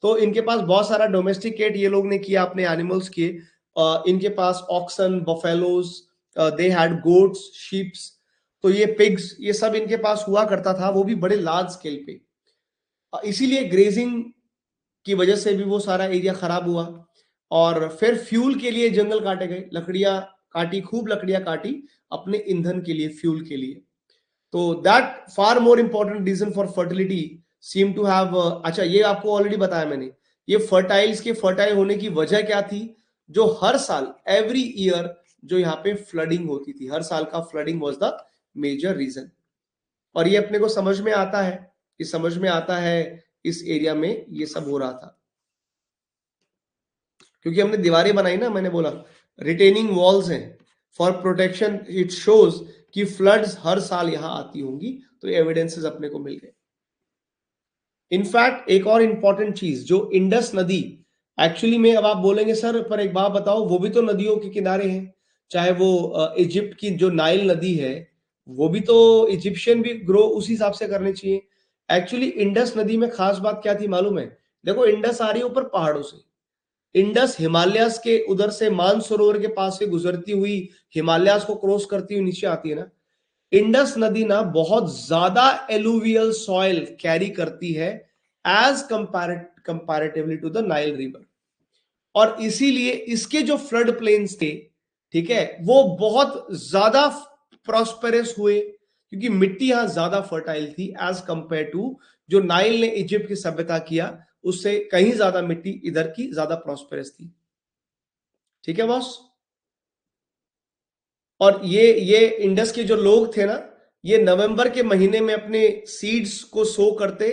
तो इनके पास बहुत सारा डोमेस्टिकेट ये लोग ने किया, अपने एनिमल्स किए। इनके पास oxen, buffaloes, they had goats, sheeps, तो ये पिग्स, ये सब इनके पास हुआ करता था, वो भी बड़े लार्ज स्केल पे। इसीलिए ग्रेजिंग की वजह से भी वो सारा एरिया खराब हुआ, और फिर फ्यूल के लिए जंगल काटे गए, लकड़ियां काटी, खूब लकड़ियां काटी अपने ईंधन के लिए, फ्यूल के लिए। तो that far more important reason for fertility seem to have. अच्छा, ये आपको ऑलरेडी बताया मैंने, ये फर्टाइल्स के फर्टाइल होने की वजह क्या थी? जो हर साल, एवरी ईयर, जो यहाँ पे फ्लडिंग होती थी, हर साल का flooding was the major reason. और ये अपने को समझ में आता है, कि समझ में आता है इस एरिया में ये सब हो रहा था, क्योंकि हमने दीवारें बनाई ना, मैंने बोला रिटेनिंग वॉल्स हैं फॉर प्रोटेक्शन। इट शोज कि फ्लड्स हर साल यहां आती होंगी, तो एविडेंसेस अपने को मिल गए। इनफैक्ट एक और इंपॉर्टेंट चीज, जो इंडस नदी, एक्चुअली में अब आप बोलेंगे सर पर एक बात बताओ, वो भी तो नदियों के किनारे हैं, चाहे वो इजिप्ट की जो नाइल नदी है, वो भी तो इजिप्शियन भी ग्रो उसी हिसाब से करने चाहिए। एक्चुअली इंडस नदी में खास बात क्या थी मालूम है? देखो इंडस आ रही है ऊपर पहाड़ों से, इंडस हिमालयास के उधर से मानसरोवर के पास से गुजरती हुई हिमालयास को क्रॉस करती हुई नीचे आती है ना। इंडस नदी ना बहुत ज्यादा एलुवियल सॉइल कैरी करती है as comparatively to the Nile river, और इसीलिए इसके जो फ्लड प्लेन्स थे, ठीक है, वो बहुत ज्यादा प्रॉस्पेरस हुए क्योंकि मिट्टी यहां ज्यादा फर्टाइल थी एज कंपेयर टू जो नाइल ने इजिप्ट की सभ्यता किया, उससे कहीं ज्यादा मिट्टी इधर की ज्यादा प्रॉस्पेरस थी। ठीक है बॉस। और ये इंडस के जो लोग थे ना, ये नवंबर के महीने में अपने सीड्स को सो करते,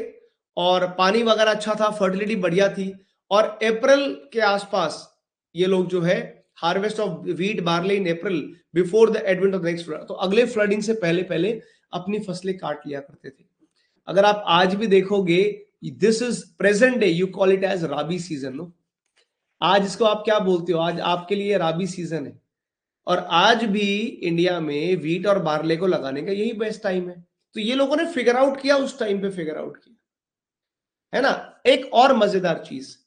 और पानी वगैरह अच्छा था, फर्टिलिटी बढ़िया थी, और अप्रैल के आसपास ये लोग जो है harvest of wheat barley in April before the advent of next flood, तो अगले फ्लडिंग से पहले पहले अपनी फसलें काट लिया करते थे। अगर आप आज भी देखोगे, this is present day, you call it as rabi season. No, आज इसको आप क्या बोलते हो? आज आपके लिए राबी सीजन है, और आज भी इंडिया में वीट और बार्ले को लगाने का यही बेस्ट टाइम है। तो ये लोगों ने फिगर आउट किया, उस टाइम पे फिगर आउट किया, है ना। एक और मजेदार चीज,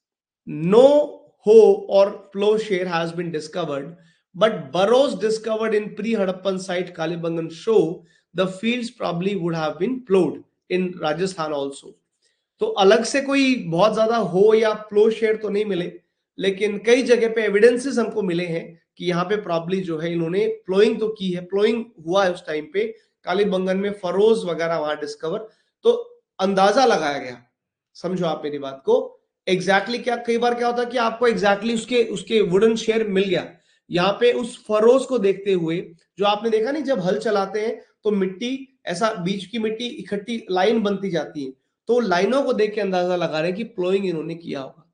नो हो और ploughshare has been discovered, but burrows discovered in pre-Harappan site Kalibangan show the fields probably would have been plowed in Rajasthan also। तो अलग से कोई बहुत ज्यादा हो या प्लो शेयर तो नहीं मिले, लेकिन कई जगह पे एविडेंसेस हमको मिले हैं कि यहाँ पे प्रॉब्ली जो है इन्होंने प्लोइंग तो की है, प्लोइंग हुआ है उस टाइम पे कालीबंगन में, फरोज वगैरह वहां डिस्कवर, तो अंदाजा लगाया गया। समझो आप मेरी बात को, एग्जैक्टली क्या, कई बार क्या होता है कि आपको एग्जैक्टली उसके उसके वुडन शेयर मिल गया, यहाँ पे उस फरोज को देखते हुए, जो आपने देखा नहीं जब हल चलाते हैं तो मिट्टी ऐसा बीच की मिट्टी इकट्ठी लाइन बनती जाती है, तो लाइनों को देख के अंदाजा लगा रहे हैं कि प्लोइंग इन्होंने किया होगा,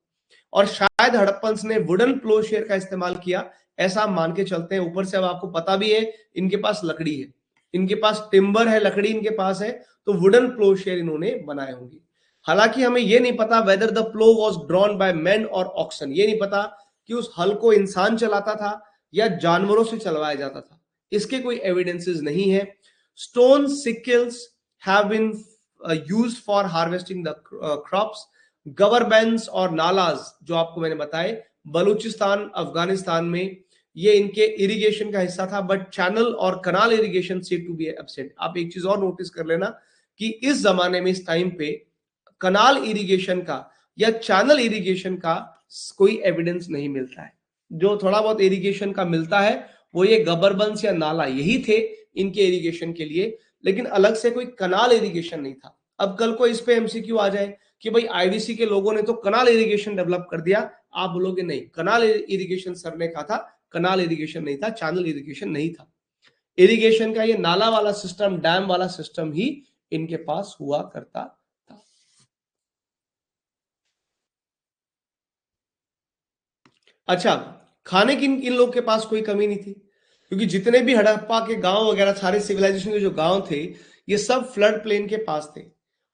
और शायद हड़प्पन्स ने वुडन प्लो शेयर का इस्तेमाल किया, ऐसा हम मान के चलते हैं। ऊपर से अब आपको पता भी है इनके पास लकड़ी है, इनके पास टिम्बर है, लकड़ी इनके पास है, तो वुडन प्लो शेयर इन्होंने बनाए होंगे। हालांकि हमें यह नहीं पता whether the plough was drawn by man और ऑक्सन, ये नहीं पता कि उस हल को इंसान चलाता था या जानवरों से चलवाया जाता था, इसके कोई एविडेंसेस नहीं है। Stone sickles have been used for harvesting the crops. Governments और नालाज जो आपको मैंने बताए बलूचिस्तान अफगानिस्तान में, ये इनके इरिगेशन का हिस्सा था, बट चैनल और कनाल इरिगेशन से टू बी एब्सेंट। आप एक चीज और नोटिस कर लेना कि इस जमाने में, इस टाइम पे कनाल इरिगेशन का या चैनल इरिगेशन का कोई एविडेंस नहीं मिलता है। जो थोड़ा बहुत इरिगेशन का मिलता है वो ये गबरबंस या नाला यही थे इनके इरिगेशन के लिए, लेकिन अलग से कोई कनाल इरिगेशन नहीं था। अब कल को इस पे एमसीक्यू आ जाए कि भाई आईवीसी के लोगों ने तो कनाल इरिगेशन डेवलप कर दिया, आप बोलोगे नहीं, कनाल इरिगेशन सर ने कहा था, कनाल इरिगेशन नहीं था, चैनल इरिगेशन नहीं था। इरिगेशन का ये नाला वाला सिस्टम, डैम वाला सिस्टम ही इनके पास हुआ करता था। अच्छा, खाने की इन लोग के पास कोई कमी नहीं थी, क्योंकि जितने भी हड़प्पा के गांव वगैरह, सारे सिविलाइजेशन के जो गांव थे, ये सब फ्लड प्लेन के पास थे।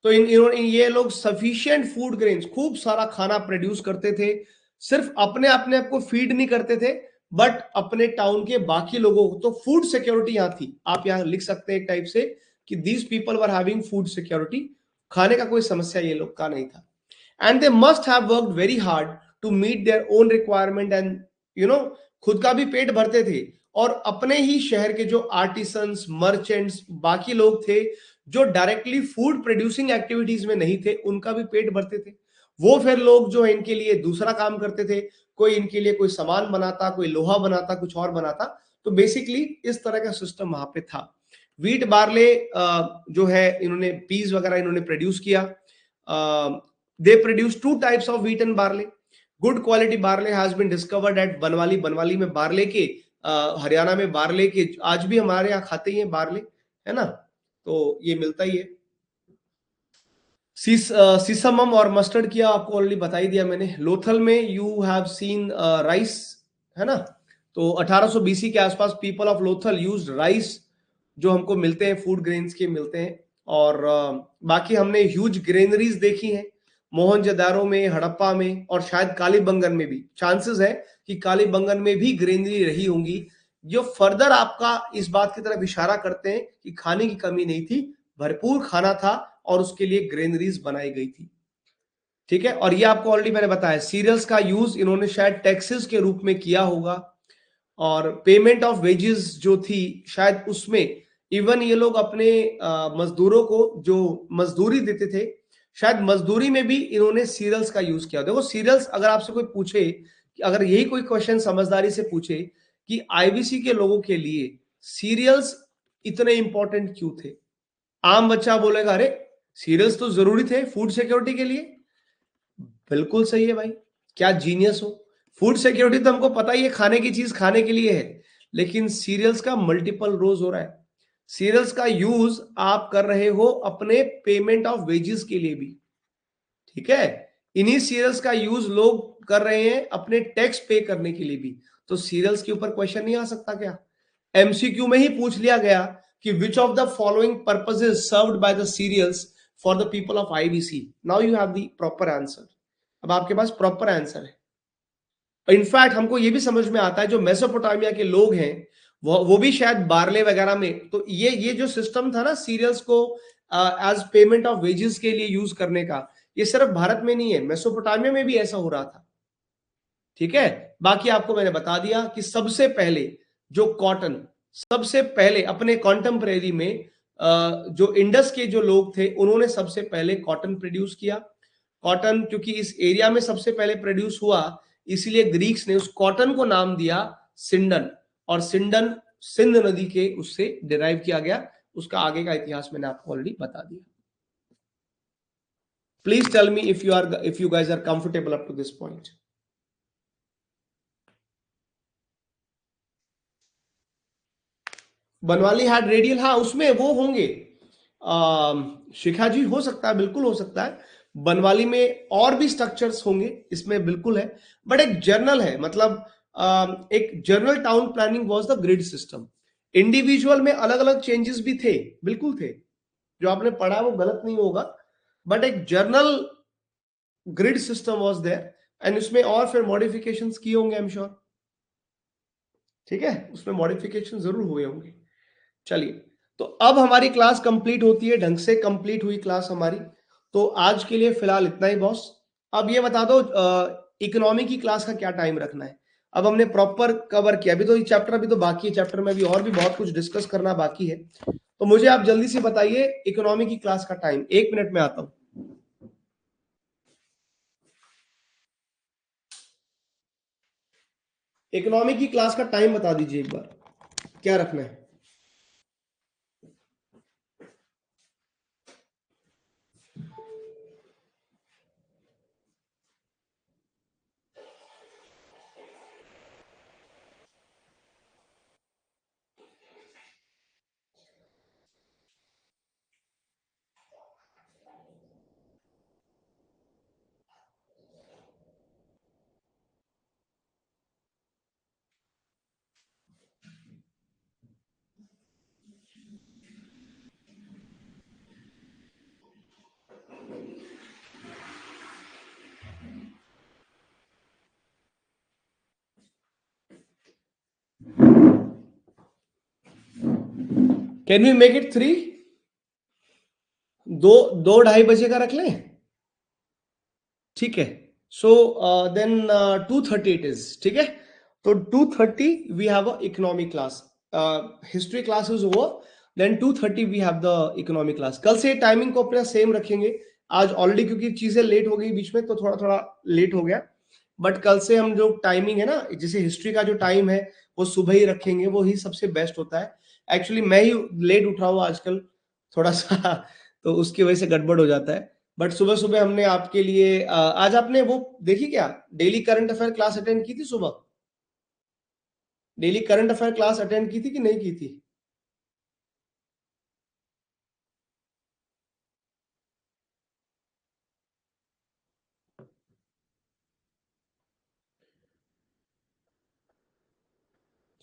तो ये लोग सफिशिएंट फूड ग्रेन्स, खूब सारा खाना प्रोड्यूस करते थे, सिर्फ अपने अपने आप को फीड नहीं करते थे, बट अपने टाउन के बाकी लोगों को। तो फूड सिक्योरिटी यहाँ थी, आप यहाँ लिख सकते हैं एक टाइप से कि these people were having food security, खाने का कोई समस्या ये लोग का नहीं था। And they must have worked very hard to meet their own requirement, and खुद का भी पेट भरते थे, और अपने ही शहर के जो आर्टिसंस, मर्चेंट्स, बाकी लोग थे जो डायरेक्टली फूड प्रोड्यूसिंग एक्टिविटीज में नहीं थे, उनका भी पेट भरते थे। वो फिर लोग जो इनके लिए दूसरा काम करते थे, कोई इनके लिए कोई सामान बनाता, कोई लोहा बनाता, कुछ और बनाता। तो बेसिकली इस तरह का सिस्टम वहां पे था। वीट बार्ले जो है, इन्होंने पीस वगैरह इन्होंने प्रोड्यूस किया। They produce two types of wheat and barley. Good quality barley has been discovered at Banawali. Banawali में बार्ले के, हरियाणा में बार्ले के, आज भी हमारे यहाँ खाते ही हैं बार्ले, है ना, तो ये मिलता ही है। सीसमम और मस्टर्ड किया आपको ऑलरेडी बता ही दिया मैंने। लोथल में यू हैव सीन राइस, है ना। तो 1800 बीसी के आसपास people of Lothal used rice, जो हमको मिलते हैं फूड ग्रेन्स के मिलते हैं। और बाकी हमने ह्यूज ग्रेनरीज देखी हैं मोहनजोदारो में, हड़प्पा में, और शायद कालीबंगन में भी चांसेस है कि कालीबंगन में भी ग्रेनरी रही होंगी, जो फर्दर आपका इस बात की तरफ इशारा करते हैं कि खाने की कमी नहीं थी, भरपूर खाना था, और उसके लिए ग्रेनरीज बनाई गई थी। ठीक है, और ये आपको ऑलरेडी मैंने बताया, सीरियल्स का यूज इन्होंने शायद टैक्सेस के रूप में किया होगा, और पेमेंट ऑफ वेजेस जो थी शायद उसमें इवन ये लोग अपने मजदूरों को जो मजदूरी देते थे, शायद मजदूरी में भी इन्होंने सीरियल्स का यूज किया। देखो सीरियल्स, अगर आपसे कोई पूछे, अगर यही कोई क्वेश्चन समझदारी से पूछे कि आईबीसी के लोगों के लिए सीरियल्स इतने इंपॉर्टेंट क्यों थे, आम बच्चा बोलेगा अरे सीरियल्स तो जरूरी थे फूड सिक्योरिटी के लिए। बिल्कुल सही है भाई, क्या जीनियस हो। फूड सिक्योरिटी तो हमको पता ही है, खाने की चीज खाने के लिए है, लेकिन सीरियल्स का मल्टीपल रोज हो रहा है। सीरियल्स का यूज आप कर रहे हो अपने पेमेंट ऑफ वेजेस के लिए भी, ठीक है। इन्हीं सीरियल्स का यूज लोग कर रहे हैं अपने टैक्स पे करने के लिए भी। तो सीरियल्स के ऊपर क्वेश्चन नहीं आ सकता क्या? एमसीक्यू में ही पूछ लिया गया कि which of the following purposes served by the cereals for the people of IBC. Now you have the proper answer. अब आपके पास प्रॉपर आंसर है। इनफैक्ट हमको ये भी समझ में आता है जो मेसोपोटामिया के लोग हैं वो भी शायद बार्ले वगैरह में, तो ये जो सिस्टम था ना सीरियल्स को एज पेमेंट ऑफ वेजेस के लिए यूज करने का, ये सिर्फ भारत में नहीं है, मेसोपोटामिया में भी ऐसा हो रहा था। ठीक है, बाकी आपको मैंने बता दिया कि सबसे पहले जो कॉटन, सबसे पहले अपने कॉन्टेम्परेरी में जो इंडस के जो लोग थे उन्होंने सबसे पहले कॉटन प्रोड्यूस किया। कॉटन क्योंकि इस एरिया में सबसे पहले प्रोड्यूस हुआ, इसीलिए ग्रीक्स ने उस कॉटन को नाम दिया सिंडन, और सिंडन सिंध नदी के उससे डिराइव किया गया। उसका आगे का इतिहास मैंने आपको ऑलरेडी बता दिया। Please tell me if you guys are comfortable up to this point. Banawali had radial, हाँ उसमें वो होंगे शिखा जी, हो सकता है, बिल्कुल हो सकता है। बनवाली में और भी स्ट्रक्चर्स होंगे, इसमें बिल्कुल है, बट एक जर्नल है, मतलब एक journal town planning was the grid system. Individual में अलग अलग चेंजेस भी थे, बिल्कुल थे, जो आपने पढ़ा वो गलत नहीं होगा, बट एक general grid system was there, and उसमें और फिर मॉडिफिकेशंस किए होंगे, आई एम श्योर। ठीक है, उसमें मॉडिफिकेशन जरूर हुए होंगे। चलिए, तो अब हमारी क्लास कंप्लीट होती है, ढंग से कंप्लीट हुई क्लास हमारी। तो आज के लिए फिलहाल इतना ही बॉस। अब ये बता दो इकोनॉमी की क्लास का क्या टाइम रखना है। अब हमने प्रॉपर कवर किया, अभी तो ये चैप्टर अभी तो बाकी है, चैप्टर में भी और भी बहुत कुछ डिस्कस करना बाकी है। तो मुझे आप जल्दी से बताइए इकोनॉमी की क्लास का टाइम। 1 मिनट में आता हूं। इकोनॉमी की क्लास का टाइम बता दीजिए एक बार, क्या रखना है। Can we make it 3? 2-2:30 बजे का रख लें, ठीक है। सो देन 2:30 इट इज, ठीक है। तो 2:30 we have a economy class, history class is over, then 2:30 we have the economy class. कल से टाइमिंग को अपना सेम रखेंगे। आज ऑलरेडी क्योंकि चीजें लेट हो गई बीच में, तो थोड़ा थोड़ा लेट हो गया, बट कल से हम जो टाइमिंग है ना, जैसे हिस्ट्री का जो टाइम है वो सुबह ही रखेंगे, वो ही सबसे बेस्ट होता है। एक्चुअली मैं ही लेट उठ रहा हूँ आजकल थोड़ा सा तो उसकी वजह से गड़बड़ हो जाता है। बट सुबह सुबह हमने आपके लिए आज आपने वो देखी क्या, daily current affair class attend की थी सुबह? Daily current affair class attend की थी कि नहीं की थी?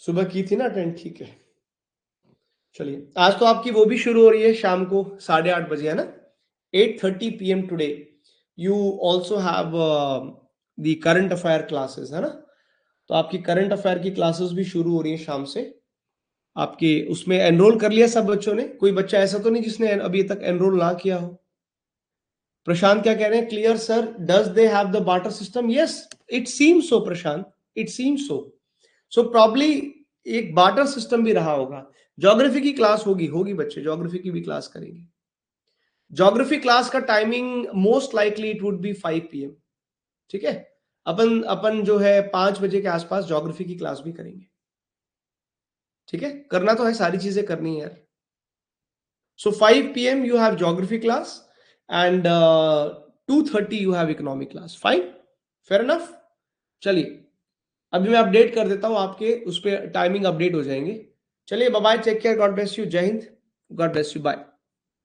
सुबह की थी ना अटेंड, ठीक है। चलिए, आज तो आपकी वो भी शुरू हो रही है शाम को 8:30 बजे, है ना? 8:30 PM today you also have the current affair classes, है ना? तो आपकी करंट अफेयर की क्लासेस भी शुरू हो रही है शाम से। आपके उसमें एनरोल कर लिया सब बच्चों ने? कोई बच्चा ऐसा तो नहीं जिसने अभी तक एनरोल ना किया हो? प्रशांत क्या कह रहे हैं? Clear sir, does they have the barter system? Yes, it seems so Prashant, it seems so. So probably एक बार्टर सिस्टम भी रहा होगा. ज्योग्राफी की क्लास होगी बच्चे, ज्योग्राफी की भी क्लास करेंगे. ज्योग्राफी क्लास का timing most likely it would be 5 PM. ठीक है, अपन अपन जो है 5 बजे के आसपास ज्योग्राफी की क्लास भी करेंगे. ठीक है, करना तो है, सारी चीजें करनी है यार. So 5 PM you have geography class and 2:30 you have economic class. Fine, fair enough. चलिए, अभी मैं अपडेट कर देता हूँ, आपके उस पर टाइमिंग अपडेट हो जाएंगे. चलिए, bye bye, take care, God bless you, Jai Hind, God bless you, bye.